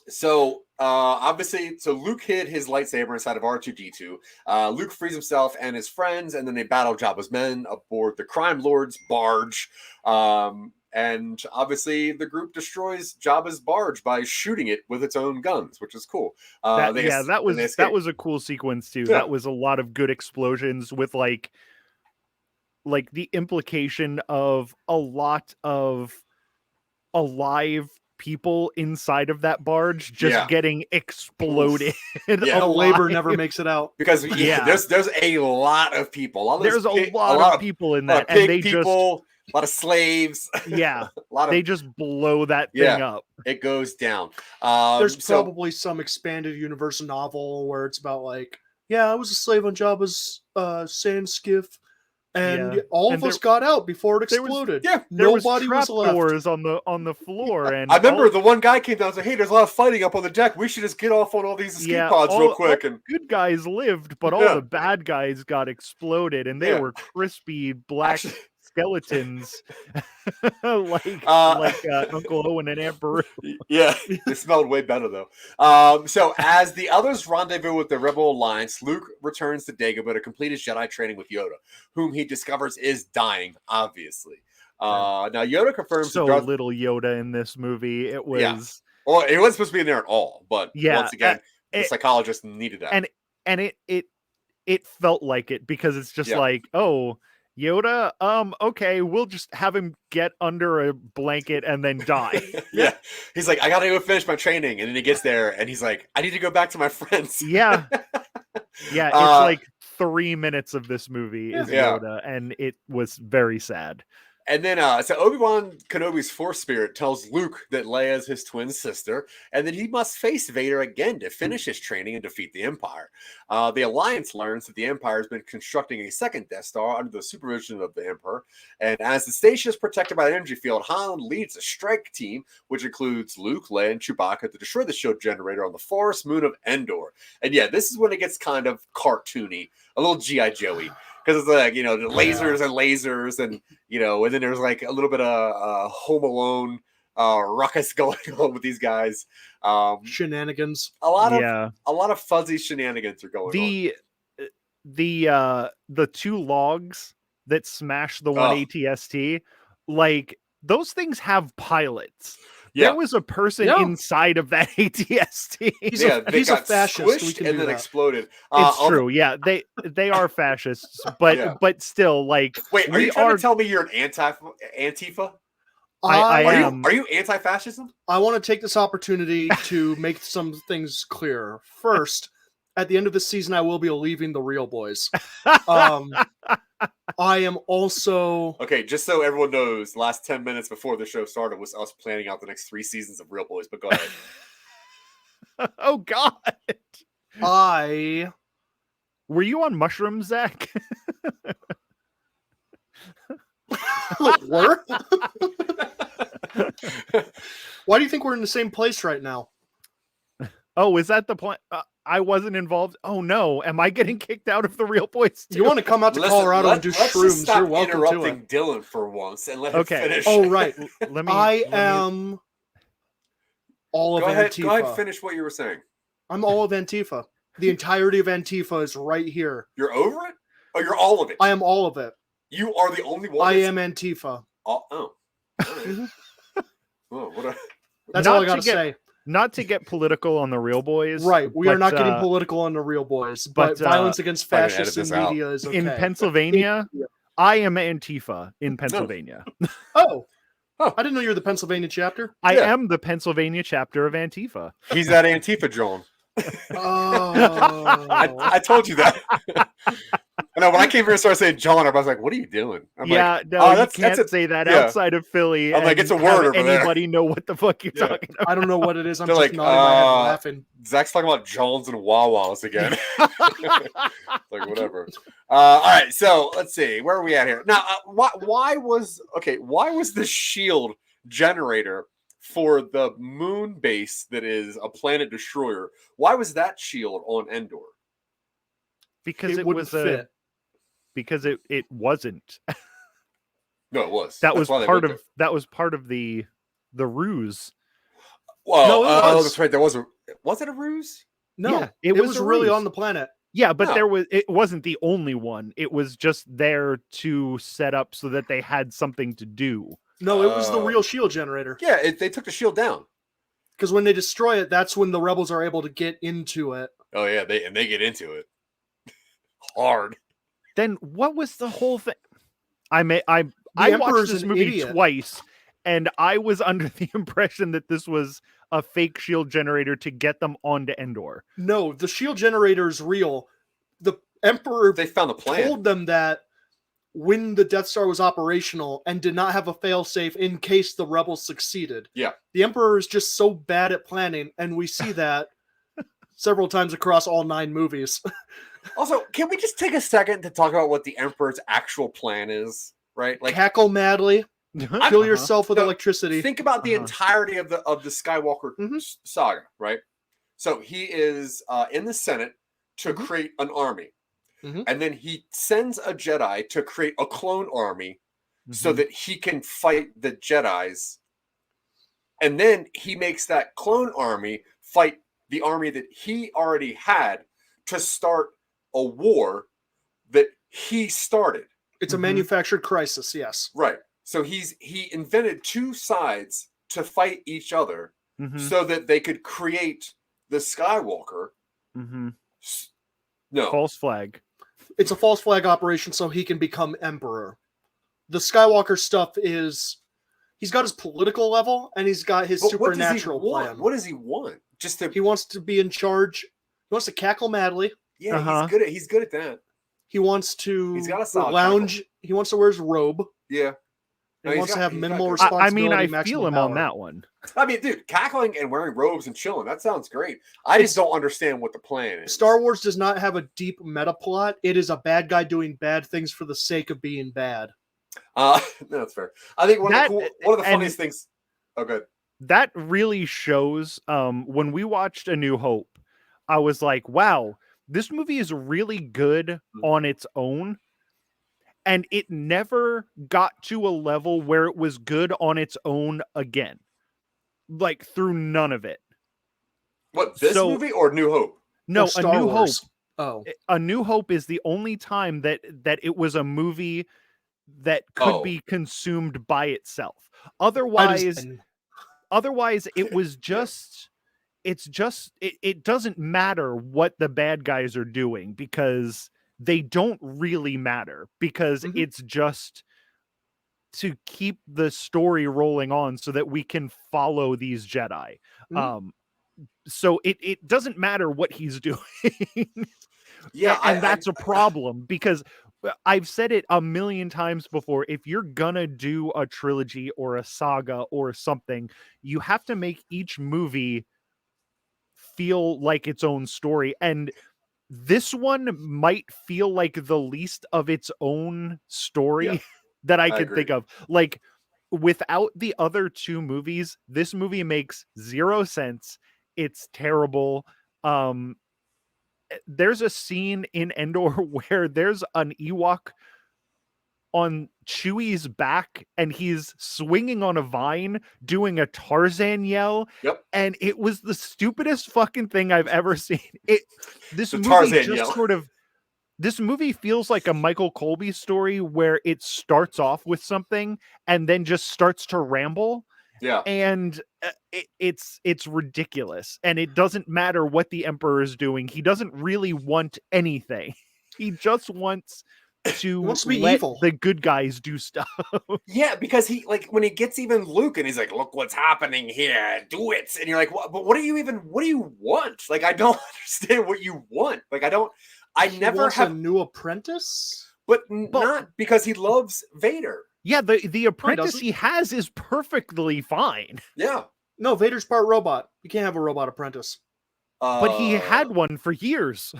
So obviously, so Luke hid his lightsaber inside of R2-D2. Luke frees himself and his friends, and then they battle Jabba's men aboard the Crime Lord's barge. And obviously, the group destroys Jabba's barge by shooting it with its own guns, which is cool. That was a cool sequence too. Yeah. That was a lot of good explosions with like the implication of a lot of alive people inside of that barge just getting exploded. Yeah. The labor never makes it out. Because there's a lot of people. There's a lot of people in that, and they people, a lot of slaves. They just blow that thing up. It goes down. There's probably some expanded universe novel where it's about like, I was a slave on Jabba's sand skiff, and all of us got out before it exploded. Nobody was left. Doors on the floor, and I remember the one guy came down and said, "Hey, there's a lot of fighting up on the deck. We should just get off on all these escape pods real quick." And good guys lived, but all the bad guys got exploded, and they were crispy black skeletons, like Uncle Owen and Aunt Beru. Yeah, they smelled way better though. So as the others rendezvous with the Rebel Alliance, Luke returns to Dagobah to complete his Jedi training with Yoda, whom he discovers is dying, obviously. Now Yoda confirms little Yoda in this movie. It was well, it wasn't supposed to be in there at all, but once again, the psychologist needed that. And it felt like it, because it's just like, oh, Yoda, okay, we'll just have him get under a blanket and then die. He's like, I gotta go finish my training, and then he gets there and he's like, I need to go back to my friends. It's like 3 minutes of this movie is Yoda, and it was very sad. And then so Obi-Wan Kenobi's Force Spirit tells Luke that Leia is his twin sister, and that he must face Vader again to finish his training and defeat the Empire. The Alliance learns that the Empire has been constructing a second Death Star under the supervision of the Emperor, and as the station is protected by an energy field, Han leads a strike team, which includes Luke, Leia, and Chewbacca, to destroy the shield generator on the forest moon of Endor. And this is when it gets kind of cartoony, a little G.I. Joey. Because it's like, the lasers and lasers, and, and then there's like a little bit of Home Alone ruckus going on with these guys. Shenanigans. A lot of fuzzy shenanigans are going on. The two logs that smash the one ATST, like those things have pilots. Yeah. There was a person inside of that ATST. He's a fascist. And then exploded. It's true. Yeah, they are fascists, but still, like, wait, are you trying to tell me you're an Antifa? I am. Are you anti-fascism? I want to take this opportunity to make some things clear. First, at the end of this season, I will be leaving the Real Boys. I am also... Okay, just so everyone knows, the last 10 minutes before the show started was us planning out the next 3 seasons of Real Boys, but go ahead. Oh, God. Were you on mushrooms, Zach? Were? Why do you think we're in the same place right now? Oh, is that the point? I wasn't involved. Oh no, am I getting kicked out of the Real Boys too? You want to come out to Colorado and do shrooms? You're welcome to it. Dylan for once and let him finish. Oh right. I am all of Antifa. Go ahead and finish what you were saying. I'm all of Antifa. The entirety of Antifa is right here. You're over it? Oh, you're all of it. I am all of it. You are the only one. I am Antifa. Oh. Right. That's all I gotta say. Not to get political on the Real Boys. Right. We are not getting political on the Real Boys, but violence against fascists in media is okay. In Pennsylvania, I am Antifa in Pennsylvania. Oh, I didn't know you were the Pennsylvania chapter. I am the Pennsylvania chapter of Antifa. He's that Antifa John. Oh. I told you that. No, when I came here and started saying John, I was like, "What are you doing?" I'm you can't say that outside of Philly. I'm like, it's a word over there. Anybody know what the fuck you're talking about? I don't know what it is. I'm They're just nodding my head and laughing. Zach's talking about Johns and Wawas again. Like whatever. All right, so let's see, where are we at here now? Why was the shield generator for the moon base that is a planet destroyer? Why was that shield on Endor? Because it was fit. Because it wasn't. No, it was. That was part of the ruse. Well, no, that's right. Was it a ruse? No, yeah, it was really on the planet. Yeah, but it wasn't the only one. It was just there to set up so that they had something to do. No, it was the real shield generator. Yeah, they took the shield down. Because when they destroy it, that's when the rebels are able to get into it. Oh yeah, they get into it hard. Then what was the whole thing? I watched this movie twice, and I was under the impression that this was a fake shield generator to get them onto Endor. No, the shield generator is real. The Emperor they found the plan. Told them that when the Death Star was operational and did not have a failsafe in case the rebels succeeded. Yeah. The Emperor is just so bad at planning, and we see that several times across all 9 movies. Also, can we just take a second to talk about what the Emperor's actual plan is? Right? Like cackle madly, kill yourself with electricity. Think about the entirety of the Skywalker saga, right? So he is in the Senate to create an army. And then he sends a Jedi to create a clone army so that he can fight the Jedis. And then he makes that clone army fight the army that he already had to start a war that he started. It's a manufactured crisis, yes. Right. So he invented 2 sides to fight each other so that they could create the Skywalker. No. False flag. It's a false flag operation so he can become Emperor. The Skywalker stuff is... He's got his political level, and he's got his supernatural plan. What does he want? He wants to be in charge. He wants to cackle madly. Yeah, he's good at that. He wants to he's got a lounge. Cackle. He wants to wear his robe. Yeah. He wants to have minimal responsibility. I feel him power. on that one. I mean, dude, cackling and wearing robes and chilling, that sounds great. I just don't understand what the plan is. Star Wars does not have a deep meta plot. It is a bad guy doing bad things for the sake of being bad. That's fair. I think one of the funniest things. Oh, good. That really shows. When we watched A New Hope, I was like, "Wow, this movie is really good on its own." And it never got to a level where it was good on its own again. like through none of it. What, this So- movie or New Hope? No, Or A Star New Wars. Hope. Oh, A New Hope is the only time that it was a movie that could Oh. be consumed by itself. that Otherwise, is- it was just it doesn't matter what the bad guys are doing because they don't really matter because Mhm. it's just to keep the story rolling on so that we can follow these Jedi. Mhm. So it doesn't matter what he's doing. Yeah, and that's a problem because I've said it a million times before. If you're gonna do a trilogy or a saga or something, you have to make each movie feel like its own story. And this one might feel like the least of its own story Yeah, that I I could think agree. of. Like, without the other two movies, this movie makes zero sense. It's terrible. There's a scene in Endor where there's an Ewok on Chewie's back and he's swinging on a vine doing a Tarzan yell. Yep. And it was the stupidest fucking thing I've ever seen. This The movie Tarzan just yell. sort of this movie feels like a Michael Colby story where it starts off with something and then just starts to ramble. Yeah. And it's ridiculous, and it doesn't matter what the Emperor is doing. He doesn't really want anything. He just wants to wants to be let evil. the good guys do stuff. Yeah, because he, like, when he gets even Luke and he's like, look what's happening here, do it. And you're like, but what do you want? Like, I don't understand what you want. Like, I He never wants have, a new apprentice. but not because he loves Vader. Yeah, the apprentice doesn't. he has is perfectly fine, Yeah. No, Vader's part robot. You can't have a robot apprentice. but he had one for years.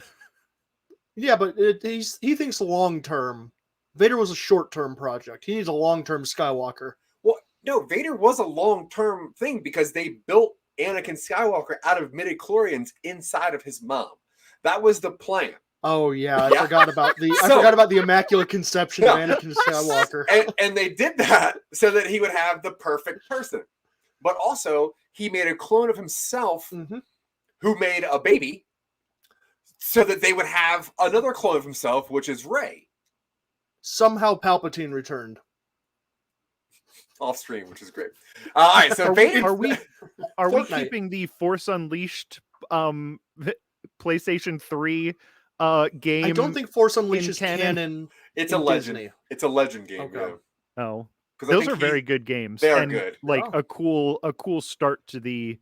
Yeah, but he thinks long term. Vader was a short term project. He needs a long term Skywalker. Well, no, Vader was a long-term thing because they built Anakin Skywalker out of midichlorians inside of his mom. That was the plan. Oh yeah, I Yeah. forgot about the So- immaculate conception of Anakin Skywalker. And they did that so that he would have the perfect person. But also, he made a clone of himself Mhm. who made a baby so that they would have another clone of himself, which is Rey, Somehow Palpatine returned. off stream, which is great. All right, so Vader. Are we Fortnite. keeping the Force Unleashed PlayStation 3 game? I don't think Force Unleashed is canon. canon. It's in a legend. Disney. It's a legend game. Okay. Yeah. Oh, 'Cause I those think are very good games. they are and, good. Like Oh. a cool start to the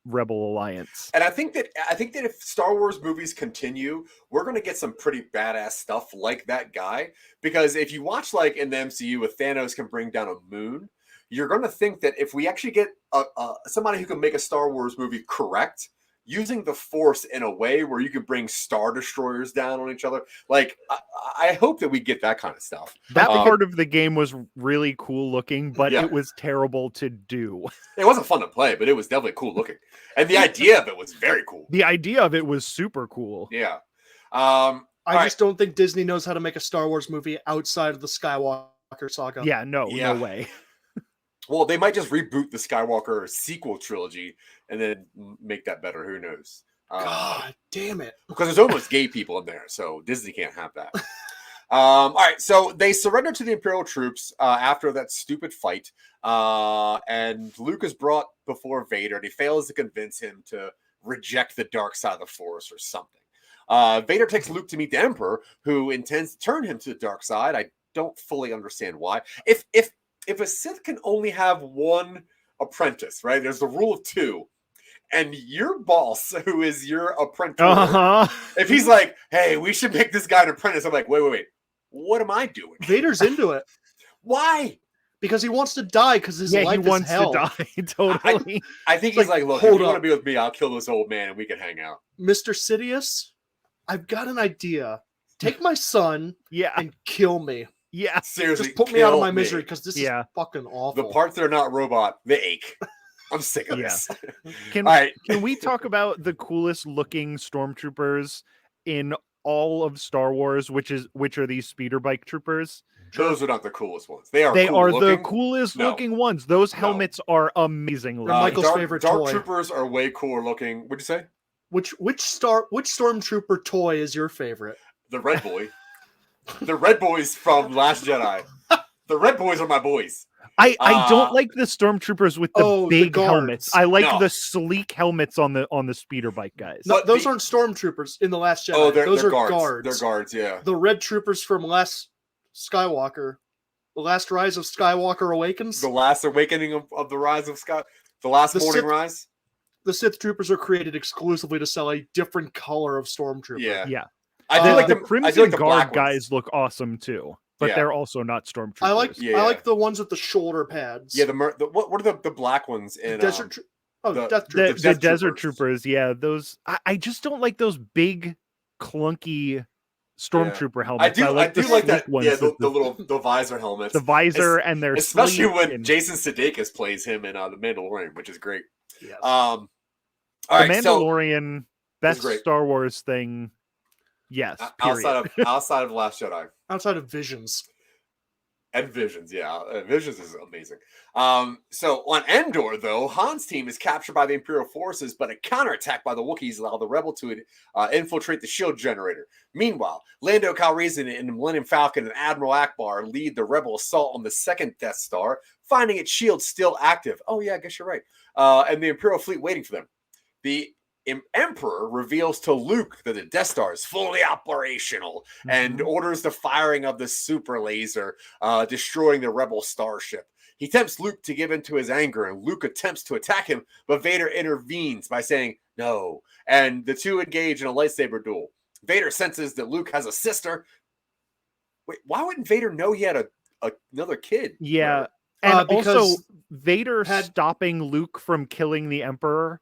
Rebel Alliance. And I think that if Star Wars movies continue, we're going to get some pretty badass stuff like that guy. Because if you watch, like, in the MCU, with Thanos can bring down a moon, you're going to think that if we actually get somebody who can make a Star Wars movie correct, using the Force in a way where you can bring Star Destroyers down on each other, like, I hope that we get that kind of stuff. That part of the game was really cool looking, but Yeah. it was terrible to do. It wasn't fun to play, but it was definitely cool looking. And the idea of it was very cool. The idea of it was super cool. Yeah. I All just don't think Disney knows how to make a Star Wars movie outside of the Skywalker saga. Yeah, no Yeah. way. Well, they might just reboot the Skywalker sequel trilogy and then make that better. Who knows? God damn it. Because there's almost gay people in there, so Disney can't have that. All right, so they surrender to the Imperial troops after that stupid fight, and Luke is brought before Vader, and he fails to convince him to reject the dark side of the Force or something. Vader takes Luke to meet the Emperor, who intends to turn him to the dark side. I don't fully understand why. If a Sith can only have one apprentice, right? There's the rule of two. And your boss, who is your apprentice, if he's like, hey, we should make this guy an apprentice, I'm like, wait. What am I doing? Vader's into it Why? because he wants to die because his Yeah, life he wants is hell. to die. Totally. I think It's he's like, look, hold if you want to up. be with me, I'll kill this old man and we can hang out. Mr. Sidious, I've got an idea. Take my son Yeah. and kill me. Yeah. Seriously, Just put me out of kill my misery because this Yeah. is fucking awful. The parts that are not robot, they ache. I'm sick of Yeah. this. Can All right. can we talk about the coolest looking stormtroopers in all of Star Wars, which are these speeder bike troopers? Those are not the coolest ones. They are. They cool are looking. the coolest No. looking ones. Those helmets are amazing. They're Michael's favorite Dark toy. Troopers are way cooler looking. What'd you say? Which stormtrooper toy is your favorite? The Red Boy. The Red Boys from Last Jedi. The Red Boys are my boys. I don't like the stormtroopers with the big guards. helmets. I like No. the sleek helmets on the speeder bike guys. No, But those the- aren't stormtroopers in the Last Jedi. Oh, those they're are guards. They're guards, yeah. The red troopers from Last Skywalker, The Last Rise of Skywalker Awakens. The last awakening of the rise of Scott. The last The morning Sith- rise. The Sith troopers are created exclusively to sell a different color of stormtrooper. Yeah. Yeah. I do like the the Crimson I do like the Guard black ones. guys look awesome too, but Yeah. they're also not stormtroopers. I like Yeah. I like the ones with the shoulder pads. Yeah, what are the black ones in Desert. the- Death the, troopers. the Death desert Troopers. troopers. Yeah, those. I just don't like those big, clunky stormtrooper helmets. I do like the that. sleek ones Yeah, with the visor helmets. the visor and their Especially sleek when and- Jason Sudeikis plays him in The Mandalorian, which is great. Yes. All the right, so Mandalorian best great. Star Wars thing. Yes, period. outside of Last Jedi Outside of Visions. and Visions, Visions is amazing. So on Endor, though, Han's team is captured by the Imperial forces, but a counterattack by the Wookiees allow the rebel to infiltrate the shield generator. Meanwhile, Lando Calrissian and the Millennium Falcon and Admiral Akbar lead the rebel assault on the second Death Star, finding its shield still active. Oh yeah, I guess you're right. And the Imperial fleet waiting for them. The Emperor reveals to Luke that the Death Star is fully operational and orders the firing of the super laser, destroying the rebel starship. He tempts Luke to give in to his anger, and Luke attempts to attack him, but Vader intervenes by saying no, and the two engage in a lightsaber duel. Vader senses that Luke has a sister. Wait, why wouldn't Vader know he had another kid? Yeah, and Because also Vader had- stopping Luke from killing the Emperor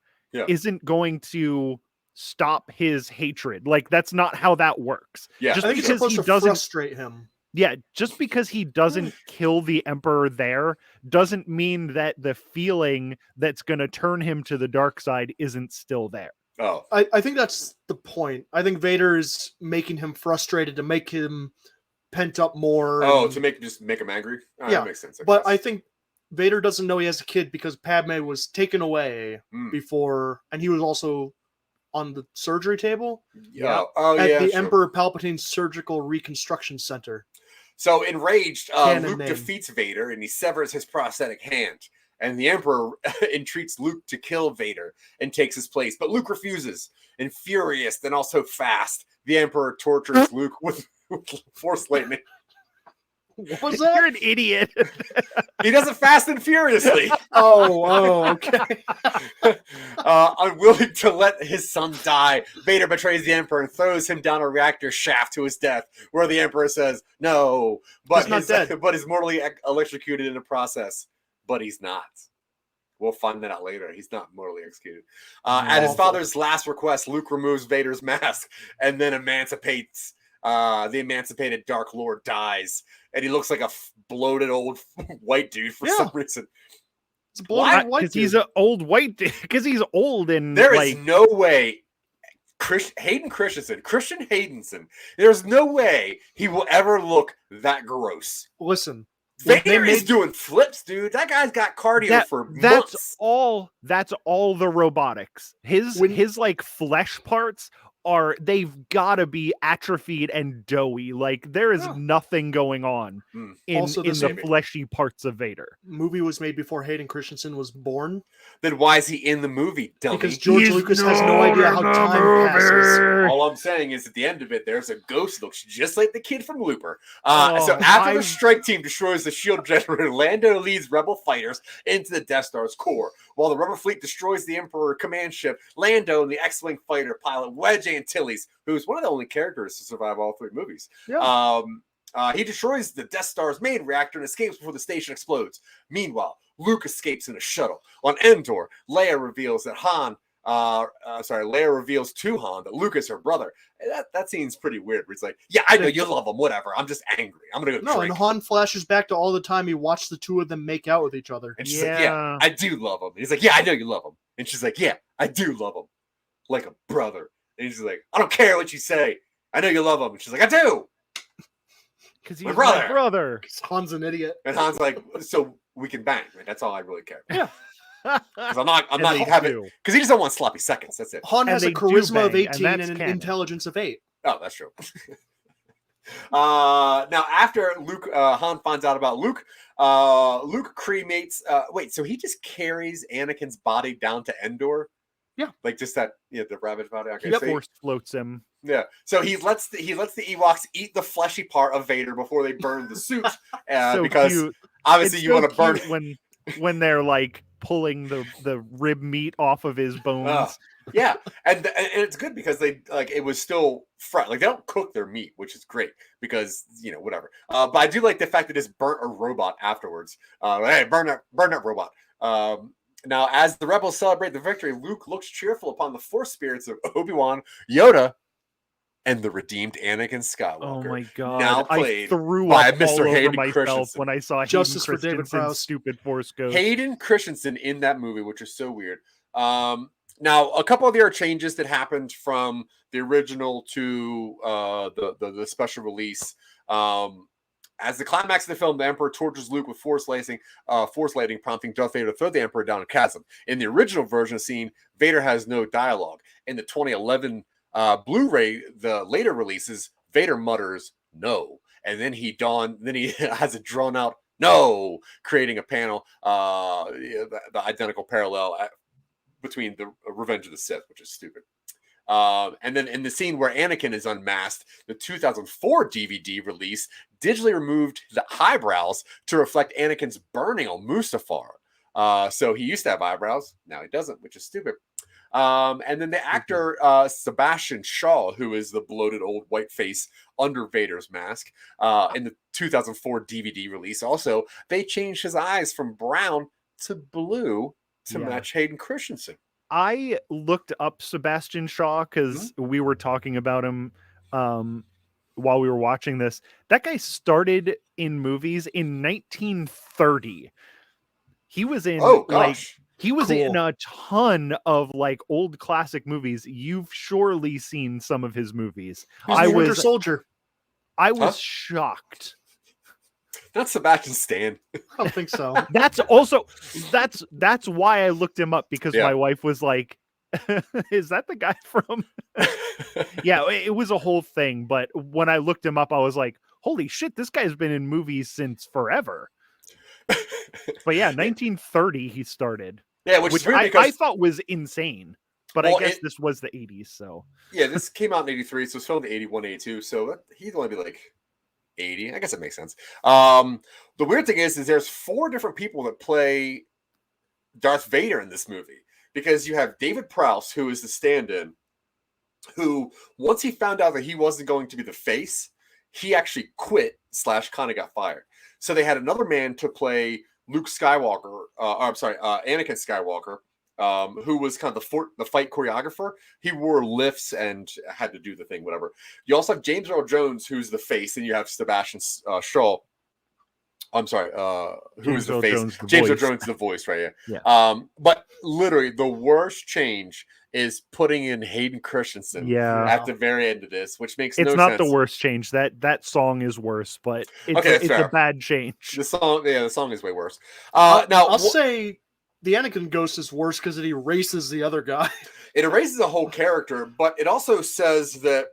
isn't going to stop his hatred. Like that's not how that works. Yeah, just I think it's because supposed he to doesn't. frustrate him. Yeah, just because he doesn't kill the Emperor there doesn't mean that the feeling that's going to turn him to the dark side isn't still there. Oh, I think that's the point. I think Vader is making him frustrated to make him pent up more. and- to make him angry. Yeah, That makes sense. But guess. I think Vader doesn't know he has a kid because Padme was taken away before, and he was also on the surgery table at the sure. Emperor Palpatine's surgical reconstruction center. So enraged, Canon Luke name. defeats Vader and he severs his prosthetic hand. And the Emperor entreats Luke to kill Vader and takes his place. But Luke refuses. And furious, then also fast, the Emperor tortures Luke with force lightning. What was You're that? an idiot. He does it fast and furiously. Okay. Unwilling to let his son die, Vader betrays the Emperor and throws him down a reactor shaft to his death, where the Emperor says, no, but He's not dead. but is mortally electrocuted in the process. But he's not. We'll find that out later. He's not mortally executed. At his father's last request, Luke removes Vader's mask and then emancipates. The emancipated Dark Lord dies, and he looks like a bloated old white dude for some reason. It's a bloated white Because dude. he's an old white dude. Because he's old and There is like no way Hayden Christensen, there's no way he will ever look that gross. Listen, when they Vader is made- doing flips, dude. That guy's got cardio for months. that's all the robotics. His like flesh parts they've gotta be atrophied and doughy. Like there is nothing going on in Also, the the same- fleshy parts of Vader. movie was made before Hayden Christensen was born. Then why is he in the movie, dummy? Because George Lucas has no idea how time passes. All I'm saying is at the end of it, there's a ghost that looks just like the kid from Looper. Oh, So after the strike team destroys the shield generator, Lando leads rebel fighters into the Death Star's core. While the rebel fleet destroys the Emperor command ship, Lando and the X-Wing fighter pilot Wedge Antilles, who's one of the only characters to survive all three movies. Yeah. He destroys the Death Star's main reactor and escapes before the station explodes. Meanwhile, Luke escapes in a shuttle. On Endor, Leia reveals to Han that Luke is her brother. And that seems pretty weird. Where it's like, yeah, I know you love him, whatever. I'm just angry. I'm gonna go No, drink. and Han flashes back to all the time he watched the two of them make out with each other. And she's like, yeah, I do love him. And he's like, yeah, I know you love him. And she's like, yeah, I do love him. Like a brother. And he's like, I don't care what you say. I know you love him. And she's like, I do. Because My he's my brother. brother. Han's an idiot. And Han's like, so we can bang. Right? That's all I really care. Yeah. Because I'm not And they having, do. because he just don't want sloppy seconds. That's it. Han And has a they do charisma of bang, and 18 and that's an canon. intelligence of 8. Oh, that's true. Now after Luke, Han finds out about Luke. Luke cremates. Wait, so he just carries Anakin's body down to Endor? Yeah, like just that. Yeah, the ravaged body. Okay, He so force floats him. yeah. So he lets the Ewoks eat the fleshy part of Vader before they burn the suit, So because cute. obviously It's you so want to burn. cute when they're like pulling the rib meat off of his bones. Yeah, and it's good because they like it was still fresh. Like they don't cook their meat, which is great because whatever. But I do like the fact that it's burnt a robot afterwards. Hey, burn that robot. Now, as the rebels celebrate the victory, Luke looks cheerful upon the force spirits of Obi-Wan, Yoda, and the redeemed Anakin Skywalker. Oh my god! Now I played threw by up Mr. all over Hayden myself Christensen. when I saw Justice for Hayden David Christensen's Prowse. stupid force ghost. Hayden Christensen in that movie, which is so weird. Now, a couple of the other changes that happened from the original to the special release. As the climax of the film, the Emperor tortures Luke with force lightning, prompting Darth Vader to throw the Emperor down a chasm. In the original version of the scene, Vader has no dialogue. In the 2011 Blu-ray, the later releases, Vader mutters "no," and then he has a drawn-out "no," creating a panel, the identical parallel between the Revenge of the Sith, which is stupid. And then in the scene where Anakin is unmasked, the 2004 DVD release digitally removed the eyebrows to reflect Anakin's burning on Mustafar. So he used to have eyebrows, now he doesn't, which is stupid. And then the actor Sebastian Shaw, who is the bloated old white face under Vader's mask, in the 2004 DVD release, also they changed his eyes from brown to blue to match Hayden Christensen. I looked up Sebastian Shaw because we were talking about him while we were watching this. That guy started in movies in 1930. He was in in a ton of like old classic movies. You've surely seen some of his movies. I Winter Soldier. I was shocked. Not Sebastian Stan. I don't think so. That's why I looked him up, because my wife was like, is that the guy from yeah, it was a whole thing. But when I looked him up, I was like, holy shit, this guy's been in movies since forever. But yeah, 1930 he started. Yeah, which is weird I thought was insane. But I guess this was the 80s, so yeah, this came out in 83, so it's filmed in 81, 82, so he'd only be like 80. I guess it makes sense. The weird thing is there's 4 different people that play Darth Vader in this movie, because you have David Prowse, who is the stand-in, who once he found out that he wasn't going to be the face, he actually quit / kind of got fired. So they had another man to play Luke Skywalker, Anakin Skywalker, who was kind of the fight choreographer. He wore lifts and had to do the thing, whatever. You also have James Earl Jones, who's the face, and you have Sebastian Shaw. I'm sorry, who is the face? James Earl Jones, the voice, right? Yeah. But literally, the worst change is putting in Hayden Christensen at the very end of this, which makes no sense. It's not the worst change. That song is worse, but it's a bad change. The song is way worse. Now I'll say the Anakin ghost is worse because it erases the other guy. It erases the whole character, but it also says that.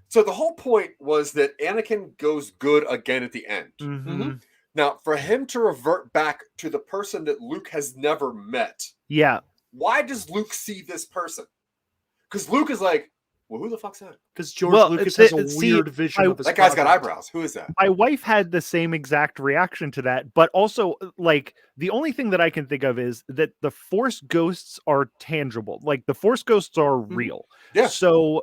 So the whole point was that Anakin goes good again at the end. Mm-hmm. Now, for him to revert back to the person that Luke has never met, why does Luke see this person? Because Luke is like, well, who the fuck's that? Because George Lucas has a weird vision of his that guy's got eyebrows. Who is that? My wife had the same exact reaction to that, but also, like, the only thing that I can think of is that the Force ghosts are tangible. Like, the Force ghosts are real. Yeah. So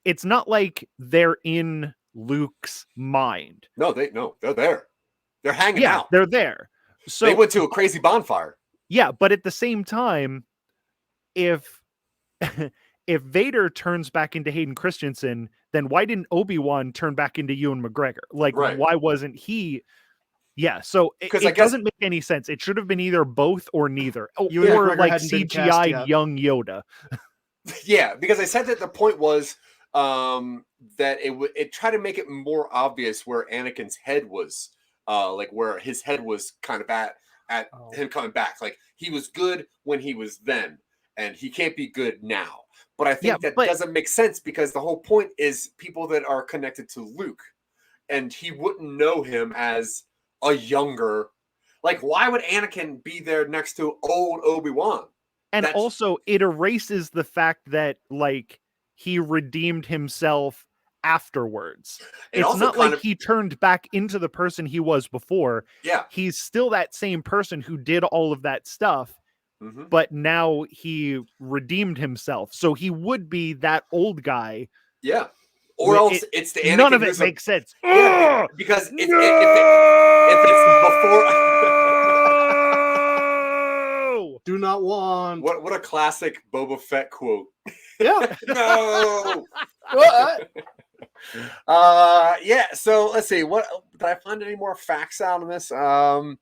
it's not like they're in Luke's mind. No, they're there. They're hanging out. They're there. So they went to a crazy bonfire. Yeah, but at the same time, if Vader turns back into Hayden Christensen, then why didn't Obi-Wan turn back into Ewan McGregor? Like, why wasn't he? Yeah, so it doesn't make any sense. It should have been either both or neither. Or like CGI young Yoda. Yeah, because I said that the point was that it tried to make it more obvious where Anakin's head was, like where his head was kind of at him coming back. Like he was good when he was then, and he can't be good now. But I think that doesn't make sense because the whole point is people that are connected to Luke, and he wouldn't know him as a younger. Like, why would Anakin be there next to old Obi-Wan? And also, it erases the fact that, like, he redeemed himself afterwards. It's not like he turned back into the person he was before. Yeah. He's still that same person who did all of that stuff, but now he redeemed himself. So he would be that old guy. Yeah. Or else it's the Anakin. None of it makes sense. Yeah, because if it's before... Do not want. What a classic Boba Fett quote. Yeah. No. Yeah. So let's see. What did I find any more facts out on this? Some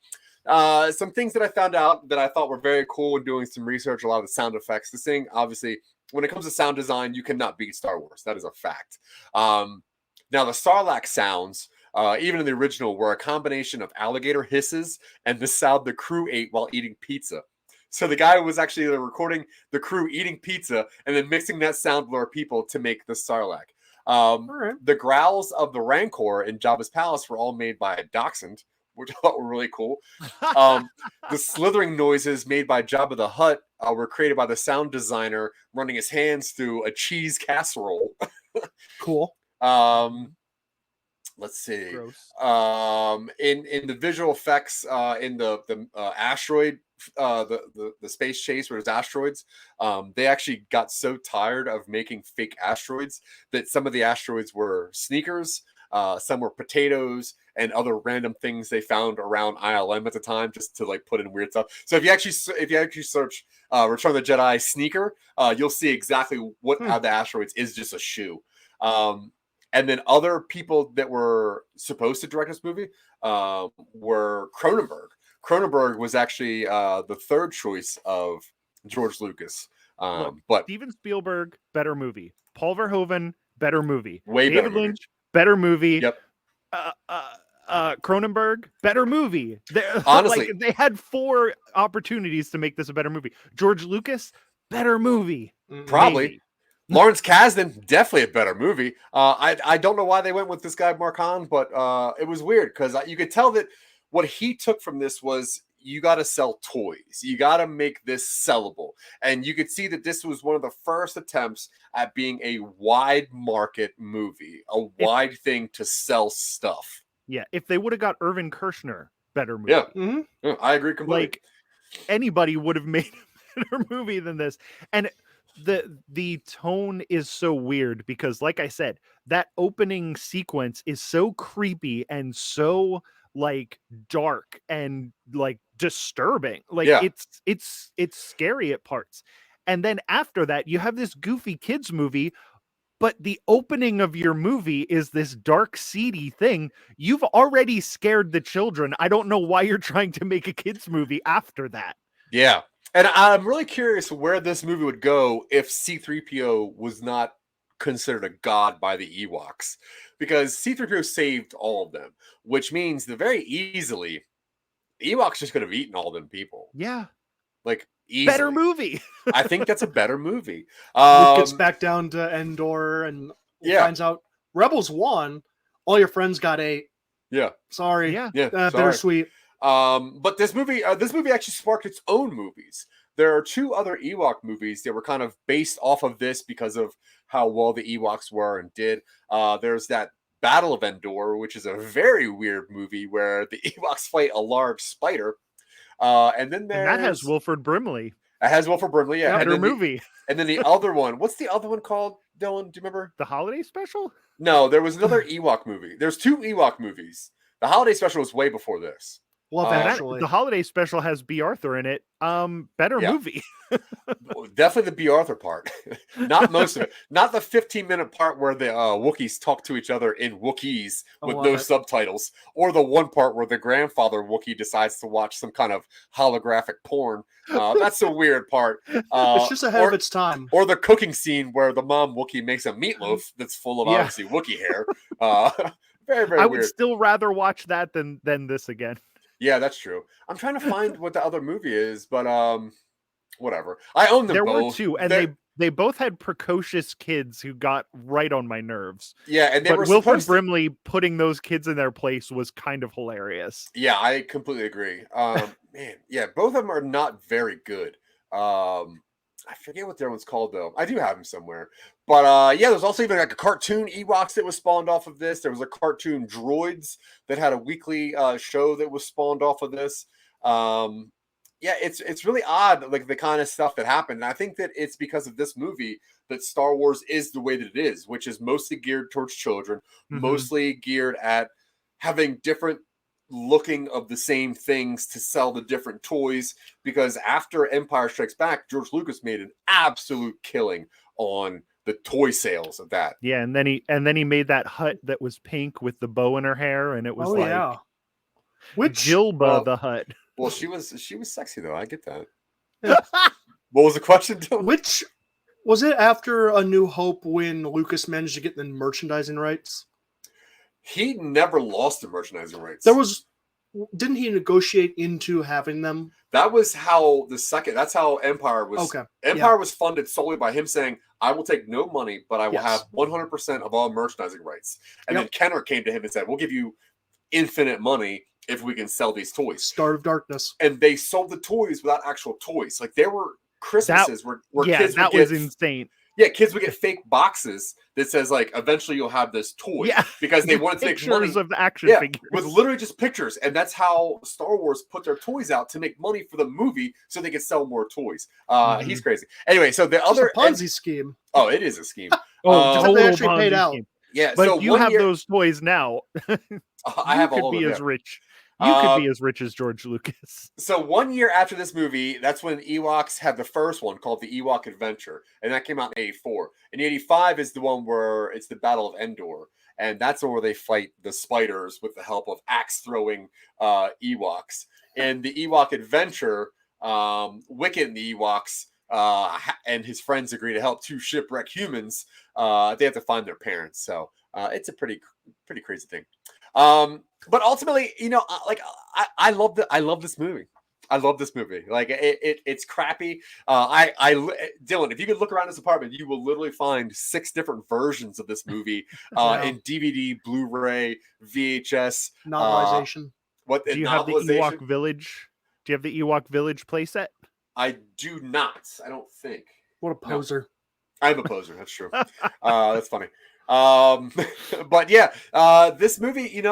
things that I found out that I thought were very cool when doing some research. A lot of the sound effects. This thing, obviously, when it comes to sound design, you cannot beat Star Wars. That is a fact. Now the Sarlacc sounds. Even in the original, were a combination of alligator hisses and the sound the crew ate while eating pizza. So the guy was actually recording the crew eating pizza and then mixing that sound blur people to make the Sarlacc. The growls of the Rancor in Jabba's palace were all made by a dachshund, which I thought were really cool. The slithering noises made by Jabba the Hutt were created by the sound designer running his hands through a cheese casserole. Cool. Let's see. Gross. In the visual effects in the asteroid, the space chase where there's asteroids, they actually got so tired of making fake asteroids that some of the asteroids were sneakers, some were potatoes, and other random things they found around ILM at the time, just to like put in weird stuff. So if you actually search Return of the Jedi sneaker, you'll see exactly what out of the asteroids is just a shoe. And then other people that were supposed to direct this movie were Cronenberg. Cronenberg was actually the third choice of George Lucas. But Steven Spielberg, better movie. Paul Verhoeven, better movie. Way David better Lynch, better movie. Yep. Cronenberg, better movie. Honestly, they had 4 opportunities to make this a better movie. George Lucas, better movie. Probably. Maybe. Lawrence Kasdan, definitely a better movie. I don't know why they went with this guy Marquand, but it was weird because you could tell that what he took from this was you got to sell toys. You got to make this sellable. And you could see that this was one of the first attempts at being a wide market movie, a wide thing to sell stuff. Yeah, if they would have got Irvin Kershner, better movie. Yeah, yeah, I agree completely. Like, anybody would have made a better movie than this. And the tone is so weird because, like I said, that opening sequence is so creepy and so like dark and like disturbing. Like it's scary at parts. And then after that, you have this goofy kids movie, but the opening of your movie is this dark, seedy thing. You've already scared the children. I don't know why you're trying to make a kids movie after that. Yeah. And I'm really curious where this movie would go if C-3PO was not considered a god by the Ewoks. Because C-3PO saved all of them, which means that very easily, the Ewoks just could have eaten all them people. Yeah. Like, easily. Better movie. I think that's a better movie. Luke gets back down to Endor and finds out Rebels won. All your friends got 8. Yeah. Sorry. Yeah. Bittersweet. But this movie actually sparked its own movies. There are 2 other Ewok movies that were kind of based off of this because of how well the Ewoks were and did. There's that Battle of Endor, which is a very weird movie where the Ewoks fight a large spider. And then that has Wilford Brimley. It has Wilford Brimley, yeah. Better movie. And then the other one, what's the other one called, Dylan? Do you remember? The Holiday Special? No, there was another Ewok movie. There's 2 Ewok movies. The Holiday Special was way before this. Love And Actually. the holiday special has B. Arthur in it. Better Yeah. movie. Definitely the B. Arthur part. Not most of it. Not the 15-minute part where the Wookiees talk to each other in Wookiees with no subtitles, or the one part where the grandfather Wookiee decides to watch some kind of holographic porn. That's a weird part. It's just ahead of its time. Or the cooking scene where the mom Wookiee makes a meatloaf that's full of obviously Wookiee hair. Very, very I weird. would still rather watch that than this again. Yeah, that's true. I'm trying to find what the other movie is, but whatever. I own them There both. were two, and they both had precocious kids who got right on my nerves. Yeah, and they but were Wilford Brimley putting those kids in their place was kind of hilarious. Yeah, I completely agree. Man, yeah, both of them are not very good. I forget what their one's called though. I do have them somewhere. But yeah, there's also even like a cartoon Ewoks that was spawned off of this. There was a cartoon Droids that had a weekly show that was spawned off of this. Yeah, it's really odd, like the kind of stuff that happened. And I think that it's because of this movie that Star Wars is the way that it is, which is mostly geared towards children, mostly geared at having different looking of the same things to sell the different toys. Because after Empire Strikes Back, George Lucas made an absolute killing on the toy sales of that. Yeah, and then he made that hut that was pink with the bow in her hair, and it was which Jilba the hut. Well, she was sexy though. I get that. What was the question, Dylan? Which was it after A New Hope when Lucas managed to get the merchandising rights? He never lost the merchandising rights. Didn't he negotiate into having them? That was how that's how Empire was. Okay. Empire was funded solely by him saying, I will take no money, but I will have 100% of all merchandising rights. And then Kenner came to him and said, we'll give you infinite money if we can sell these toys. Start of Darkness. And they sold the toys without actual toys. Like there were Christmases where kids would was insane. Yeah, kids would get fake boxes that says like, eventually you'll have this toy. Yeah, because they wanted to make money of action figures with literally just pictures, and that's how Star Wars put their toys out to make money for the movie, so they could sell more toys. He's crazy. Anyway, so the other Ponzi scheme. Oh, it is a scheme. They actually paid out. Yeah, but so you have those toys now. I have all of them. You could be as rich as George Lucas. So 1 year after this movie, that's when Ewoks had the first one called the Ewok Adventure, and that came out in 1984. In 1985 is the one where it's the Battle of Endor, and that's where they fight the spiders with the help of axe-throwing Ewoks. In the Ewok Adventure, Wicket and the Ewoks and his friends agree to help two shipwrecked humans. They have to find their parents, so it's a pretty crazy thing. But ultimately, I love this movie. I love this movie. Like it's crappy. Dylan, if you could look around this apartment, you will literally find 6 different versions of this movie in DVD, Blu-ray, VHS, novelization. Do you have the Ewok Village? Do you have the Ewok Village playset? I do not. I don't think. What a poser! No. I'm a poser. That's true. That's funny. But yeah, this movie,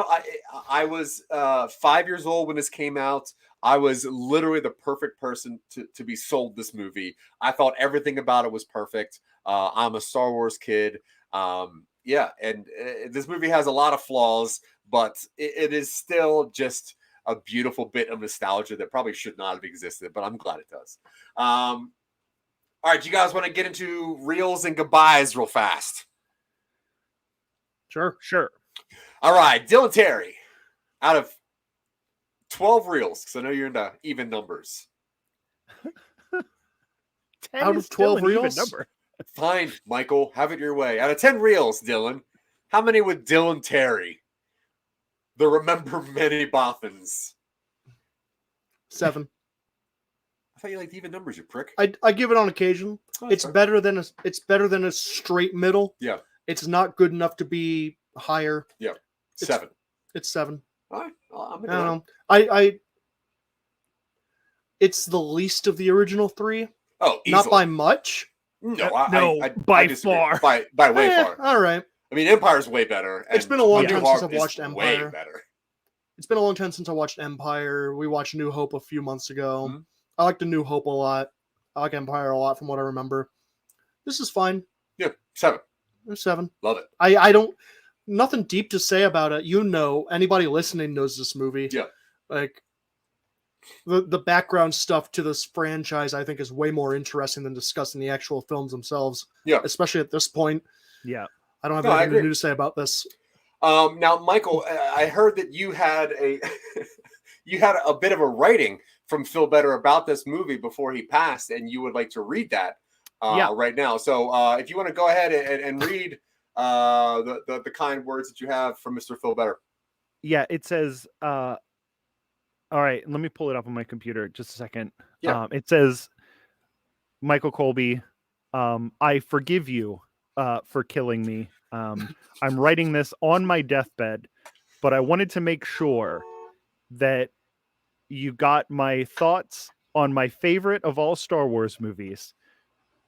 I was 5 years old when this came out. I was literally the perfect person to be sold this movie. I thought everything about it was perfect. I'm a Star Wars kid. Yeah, and this movie has a lot of flaws, but it is still just a beautiful bit of nostalgia that probably should not have existed, but I'm glad it does. All right, do you guys want to get into reels and goodbyes real fast? Sure. All right, Dylan Terry, out of 12 reels, because I know you're into even numbers. Out of 12 reels? Number. Fine, Michael, have it your way. Out of 10 reels, Dylan, how many would Dylan Terry, the Remember Many Boffins? 7. I thought you liked even numbers, you prick. I give it on occasion. It's better than a straight middle. Yeah. It's not good enough to be higher. Yeah. 7. It's 7. All right. I don't know. It's the least of the original 3. Oh, easily. Not by much. No, by far. By way far. All right. I mean, Empire's way better. It's been a long time since I've watched Empire. Way better. It's been a long time since I watched Empire. We watched New Hope a few months ago. Mm-hmm. I like the New Hope a lot. I like Empire a lot from what I remember. This is fine. Yeah, 7. 7. Love it. I don't, nothing deep to say about it. Anybody listening knows this movie. Yeah. Like, the background stuff to this franchise, I think, is way more interesting than discussing the actual films themselves. Yeah. Especially at this point. Yeah. I don't have No, I anything agree. new to say about this. Now, Michael, I heard that you had a bit of a writing from Phil Better about this movie before he passed, and you would like to read that right now. So if you want to go ahead and read the kind words that you have from Mr. Phil Better. Yeah, it says, all right, let me pull it up on my computer just a second. Yeah. It says, Michael Colby, I forgive you for killing me. I'm writing this on my deathbed, but I wanted to make sure that you got my thoughts on my favorite of all Star Wars movies.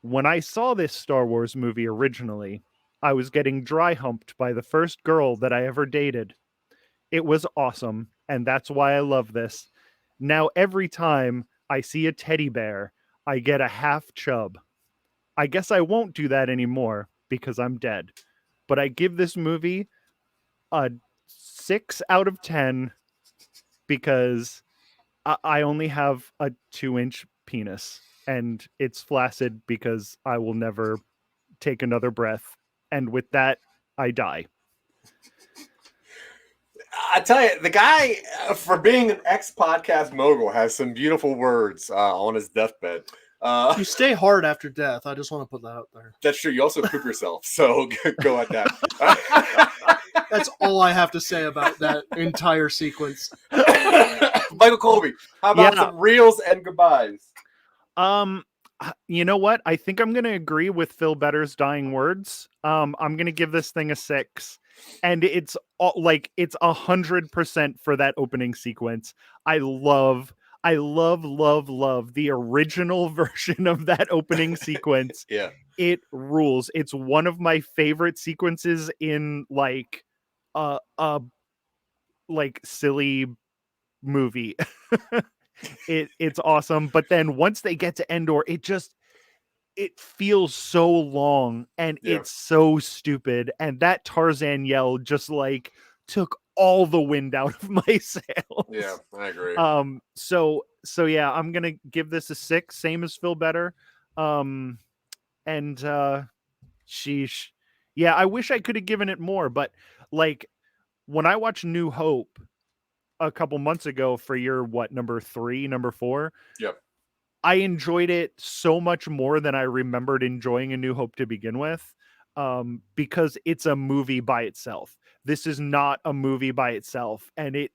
When I saw this Star Wars movie originally, I was getting dry humped by the first girl that I ever dated. It was awesome, and that's why I love this. Now every time I see a teddy bear, I get a half chub. I guess I won't do that anymore because I'm dead. But I give this movie a 6 out of 10 because I only have a 2-inch penis, and it's flaccid because I will never take another breath. And with that, I die. I tell you, the guy, for being an ex-podcast mogul, has some beautiful words on his deathbed. You stay hard after death. I just want to put that out there. That's true. You also poop yourself, so go at that. That's all I have to say about that entire sequence. Michael Colby, how about some reels and goodbyes? You know what? I think I'm going to agree with Phil Better's dying words. I'm going to give this thing a 6. And it's 100% for that opening sequence. I love the original version of that opening sequence. Yeah. It rules. It's one of my favorite sequences in silly movie. It's awesome. But then once they get to Endor, it feels so long and it's so stupid. And that Tarzan yell just took all the wind out of my sails. Yeah, I agree. So yeah, I'm gonna give this a 6, same as Phil Better. Sheesh. Yeah, I wish I could have given it more, but when I watched New Hope a couple months ago for your number 4? Yep. I enjoyed it so much more than I remembered enjoying A New Hope to begin with, because it's a movie by itself. This is not a movie by itself, and it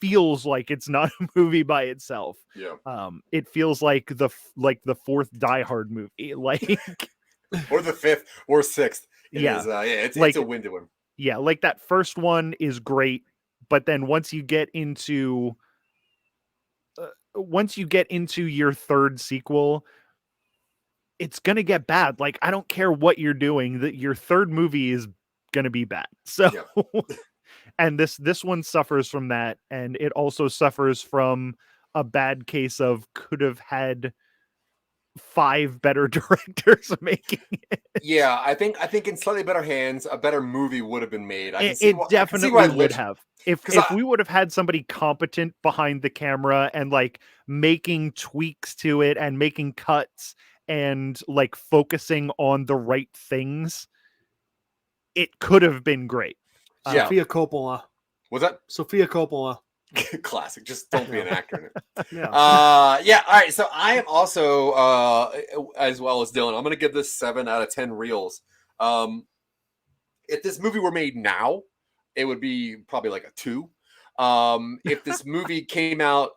feels like it's not a movie by itself. Yeah. It feels like the fourth Die Hard movie, or the 5th or 6th. It's a win to him. Yeah, that first one is great, but then once you get into your third sequel, it's gonna get bad. I don't care what you're doing, that your third movie is gonna be bad. So and this one suffers from that, and it also suffers from a bad case of could have had 5 better directors making it. Yeah, I think in slightly better hands, a better movie would have been made. It definitely would have. If we would have had somebody competent behind the camera and making tweaks to it and making cuts and focusing on the right things, it could have been great. Sofia Coppola. Was that Sofia Coppola? Classic. Just don't be an actor in it. Yeah. All right. So I am also, as well as Dylan, I'm going to give this 7 out of 10 reels. If this movie were made now, it would be probably a 2. If this movie came out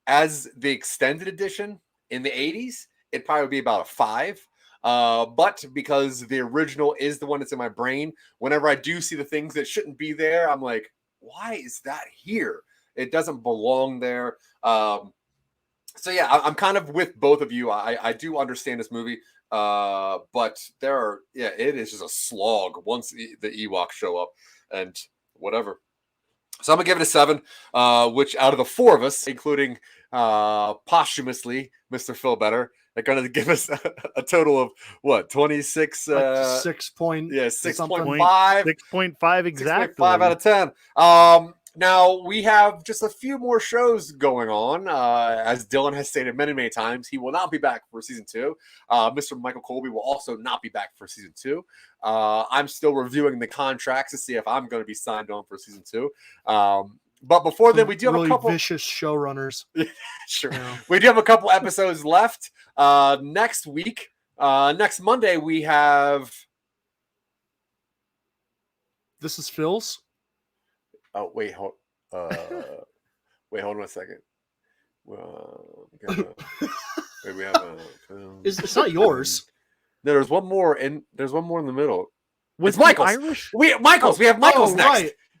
as the extended edition in the 80s, it'd probably be about a 5. But because the original is the one that's in my brain, whenever I do see the things that shouldn't be there, I'm like, why is that here? It doesn't belong there. So yeah, I'm kind of with both of you. I do understand this movie, but it is just a slog once the Ewoks show up and whatever. So I'm gonna give it a 7, which out of the 4 of us, including posthumously Mr. Phil Better, they're gonna give us a total of what, 26? 6 point. 6.5. 6.5 exactly. 6.5 out of 10. Now, we have just a few more shows going on. As Dylan has stated many, many times, he will not be back for season 2. Mr. Michael Colby will also not be back for season 2. I'm still reviewing the contracts to see if I'm going to be signed on for season 2. But before then, we do have really a couple vicious showrunners. Sure. Yeah. We do have a couple episodes left. Next week, next Monday, we have. This is Phil's. Oh, wait, hold on a second. We have It's not yours. No, there's one more in the middle. Was It's Michael's. Irish? We have Michael's next.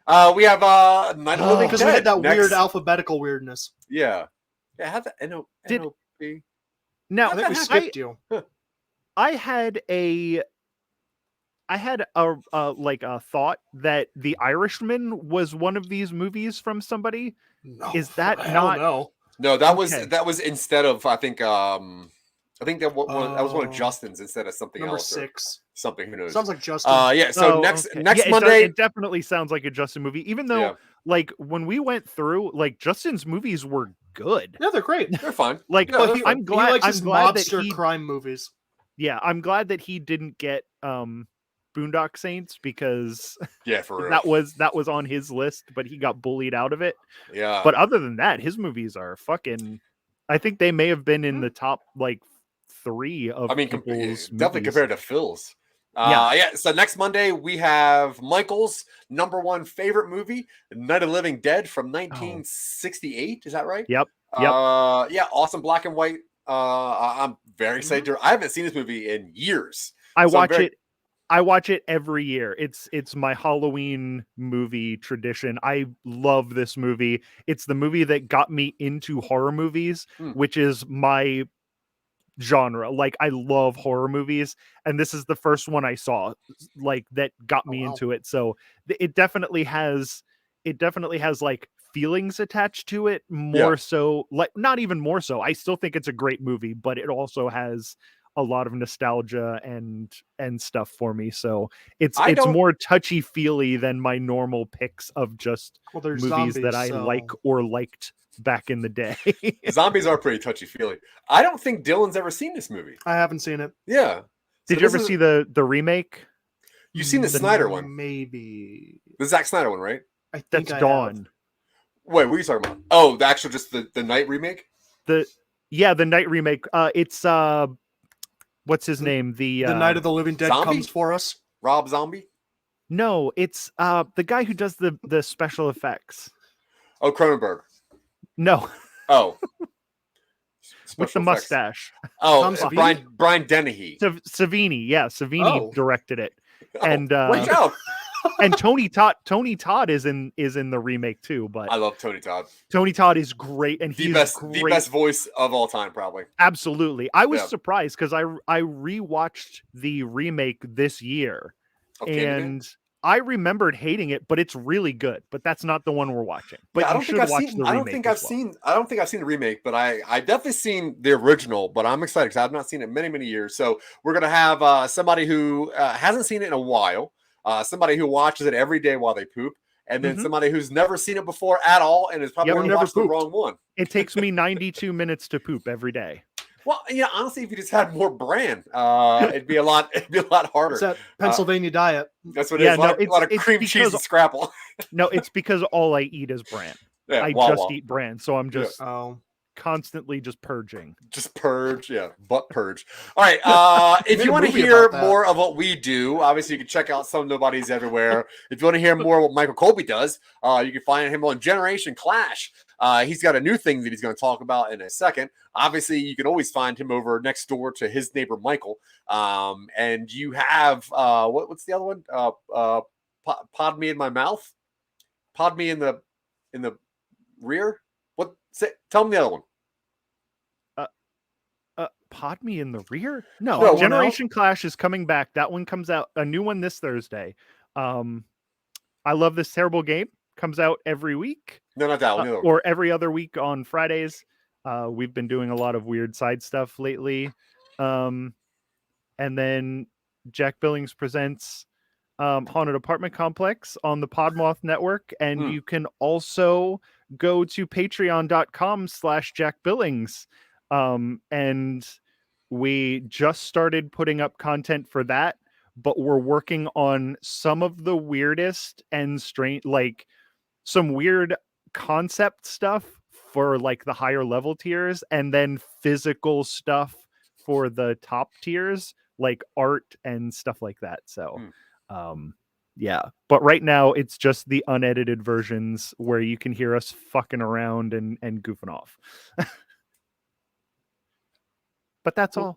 Right. We have Night of the Living Because Dead we had that next. weird alphabetical weirdness. Yeah. Have the Did- NOP. Now I think we skipped you. I had a thought that The Irishman was one of these movies from somebody. No, Is that hell not- No. No, that Okay. was instead of I think that was one of Justin's instead of something Number else. or 6. Something, who knows. Sounds like Justin. Yeah, so Oh, next okay. next Yeah, it Monday. it definitely sounds like a Justin movie. Even though, Yeah. like, when we went through, like, Justin's movies were good. Yeah, they're great. They're fine. Like, Yeah, But they're he, fine. I'm glad. he likes I'm his glad that mobster he. crime movies. Yeah, I'm glad that he didn't get Boondock Saints because Yeah, for real. that was on his list, but he got bullied out of it. Yeah. But other than that, his movies are fucking. I think they may have been in the top like 3 of. I mean, people's definitely movies. compared to Phil's. Yeah. Yeah. So next Monday we have Michael's #1 favorite movie, Night of the Living Dead from 1968. Is that right? Yep. Yeah. Awesome black and white. I'm very excited. I haven't seen this movie in years. I So I'm watch very- it. I watch it every year. It's my Halloween movie tradition. I love this movie. It's the movie that got me into horror movies, which is my genre. Like, I love horror movies, and this is the first one I saw like that got me into it. So it definitely has like feelings attached to it more so, like not even more so. I still think it's a great movie, but it also has a lot of nostalgia and stuff for me. So it's more touchy feely than my normal picks of just There's movies zombies, that I so- like or liked back in the day. Zombies are pretty touchy feely. I don't think Dylan's ever seen this movie. I haven't seen it. Yeah. Did you ever see the remake? You've seen the Snyder one, Maybe. the Zack Snyder one, right? I think That's I Dawn. have. Wait, what are you talking about? Oh, the actual just the Night remake. The Night remake. It's what's his name? The Night of the Living Dead Zombie? comes for us. Rob Zombie. No, it's the guy who does the special effects. Oh, Cronenberg. No, Oh, with the Special effects. mustache. Oh, Tom Savini? Brian Dennehy. Savini, yeah, Savini Oh. directed it, Oh, and great job. and Tony Todd is in the remake too. But I love Tony Todd. Tony Todd is great, and The he's best, great. the best voice of all time, probably. Absolutely, I was Yeah. surprised because I rewatched the remake this year, Okay, and I remembered hating it, but it's really good. But that's not the one we're watching. But I you don't should think I've watch seen. the I don't remake think as I've well. seen. I don't think I've seen the remake, but I definitely seen the original. But I'm excited because I've not seen it in many years. So we're gonna have somebody who hasn't seen it in a while, somebody who watches it every day while they poop, and then Mhm. somebody who's never seen it before at all and is probably Yep. gonna Never watch the pooped. wrong one. It takes me 92 minutes to poop every day. Well, yeah, honestly, if you just had more brand, it'd be a lot. It'd be a lot harder. It's that Pennsylvania diet. That's what it Yeah, is. no, A lot of it's cream cheese because- and Scrapple. No, it's because all I eat is bran. Yeah, I Wawa. just eat bran, so I'm just Oh. constantly just purging. Just purge, yeah, butt purge. All right, if Made you a want to movie hear about that. more of what we do, obviously you can check out Some Nobodies Everywhere. If you want to hear more of what Michael Colby does, you can find him on Generation Clash. He's got a new thing that he's going to talk about in a second. Obviously, you can always find him over next door to his neighbor Michael. And you have what's the other one? Pod me in my mouth, pod me in the rear. What? Tell me the other one. Pod me in the rear? No, No, one Generation Clash is coming back. That one comes out, a new one this Thursday. I Love This Terrible Game comes out every week, No, not that one. the other one. or every other week on Fridays. We've been doing a lot of weird side stuff lately. And then Jack Billings presents Haunted Apartment Complex on the Podmoth Network, and you can also go to patreon.com/jackbillings. And we just started putting up content for that, but we're working on some of the weirdest and strange, like some weird concept stuff for like the higher level tiers, and then physical stuff for the top tiers, like art and stuff like that. So yeah, but right now it's just the unedited versions where you can hear us fucking around and goofing off. But that's all.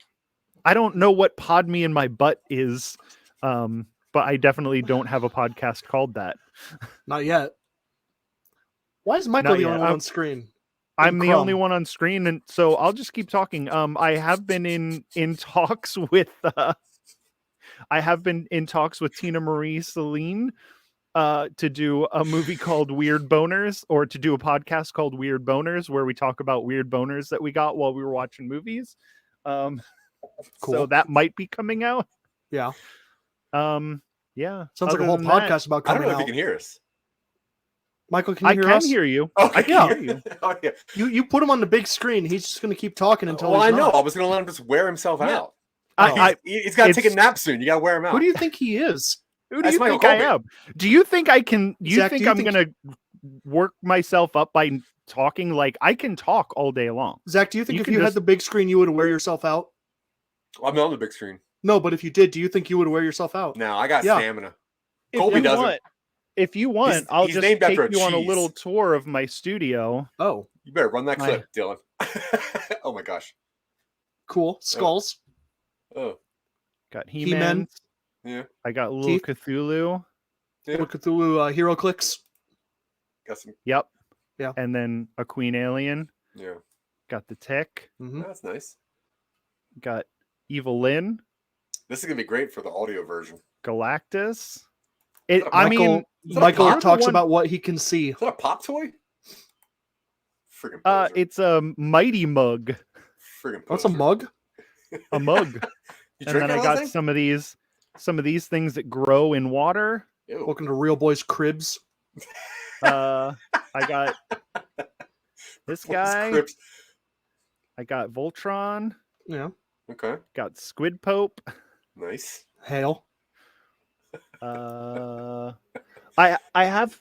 I don't know what pod me in my butt is, but I definitely don't have a podcast called that. Not yet. Why is Michael the only one on screen? I'm the only one on screen, and so I'll just keep talking. I have been in talks with Tina Marie Celine to do a movie called Weird Boners, or to do a podcast called Weird Boners, where we talk about weird boners that we got while we were watching movies. Cool. So that might be coming out. Yeah. Yeah. Sounds like a whole podcast about coming out. I don't know if you can hear us. Michael, can you hear us? I can hear you. Oh, I can hear you. Oh, yeah. You put him on the big screen. He's just going to keep talking until Well, he's I know. not. I was going to let him just wear himself out. He's got to take a nap soon. You got to wear him out. Who do you think he is? Who do you think I am? Do you think I can? Zach, I'm going to work myself up by talking? Like, I can talk all day long. Zach, do you think if you had the big screen, you would wear yourself out? I'm not on the big screen. No, but if you did, do you think you would wear yourself out? No, I got stamina. Colby doesn't. If you want, I'll just take you on a little tour of my studio. Oh. You better run that clip, Dylan. Oh my gosh. Cool. Skulls. Oh. Got He-Man. Yeah. I got little Cthulhu. Yeah. Little Cthulhu hero clicks. Got some. Yep. Yeah. And then a Queen Alien. Yeah. Got the Tick. Mm-hmm. That's nice. Got Evil Lynn. This is gonna be great for the audio version. Galactus. Michael talks about what he can see. Is that a pop toy? Friggin' poser. It's a Mighty Mug. Friggin' What's a mug? A mug. And then I got some of these things that grow in water. Ew. Welcome to Real Boys Cribs. I got this guy. I got Voltron. Yeah. Okay. Got Squid Pope. Nice. Hail. I have.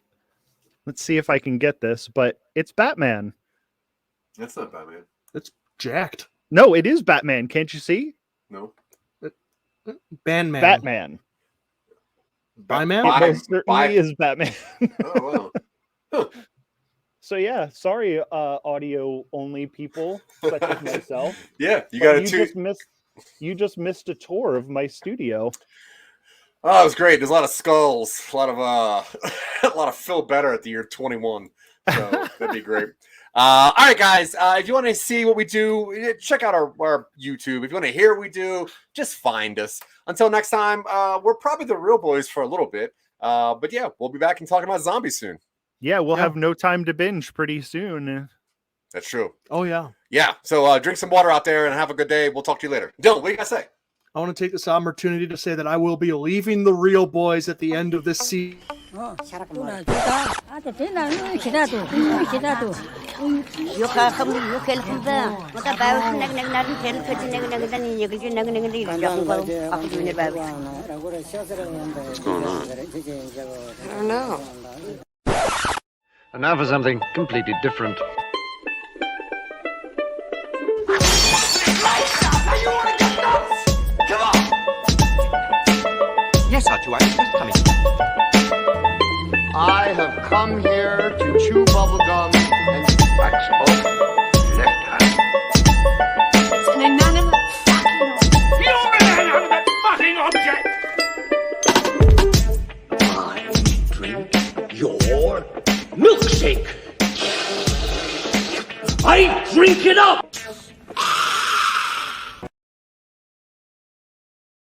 Let's see if I can get this, but it's Batman. That's not Batman. It's jacked. No, it is Batman. Can't you see? No. Batman. Batman. It most certainly is Batman. Oh wow. Huh. So yeah, sorry, audio only people such as myself. Yeah, you got You just missed a tour of my studio. Oh, it was great. There's a lot of skulls, a lot of a lot of Phil Better at the year 21. So that'd be great. All right, guys. If you want to see what we do, check out our YouTube. If you want to hear what we do, just find us. Until next time, we're probably the Real Boys for a little bit. But yeah, we'll be back and talking about zombies soon. Yeah, we'll have no time to binge pretty soon. That's true. Oh yeah. Yeah. So drink some water out there and have a good day. We'll talk to you later. Dylan, what do you got to say? I want to take this opportunity to say that I will be leaving the Real Boys at the end of this season. What's going on? I don't know. And now for something completely different. Yes, Archie, I was just coming. I have come here to chew bubblegum and wax.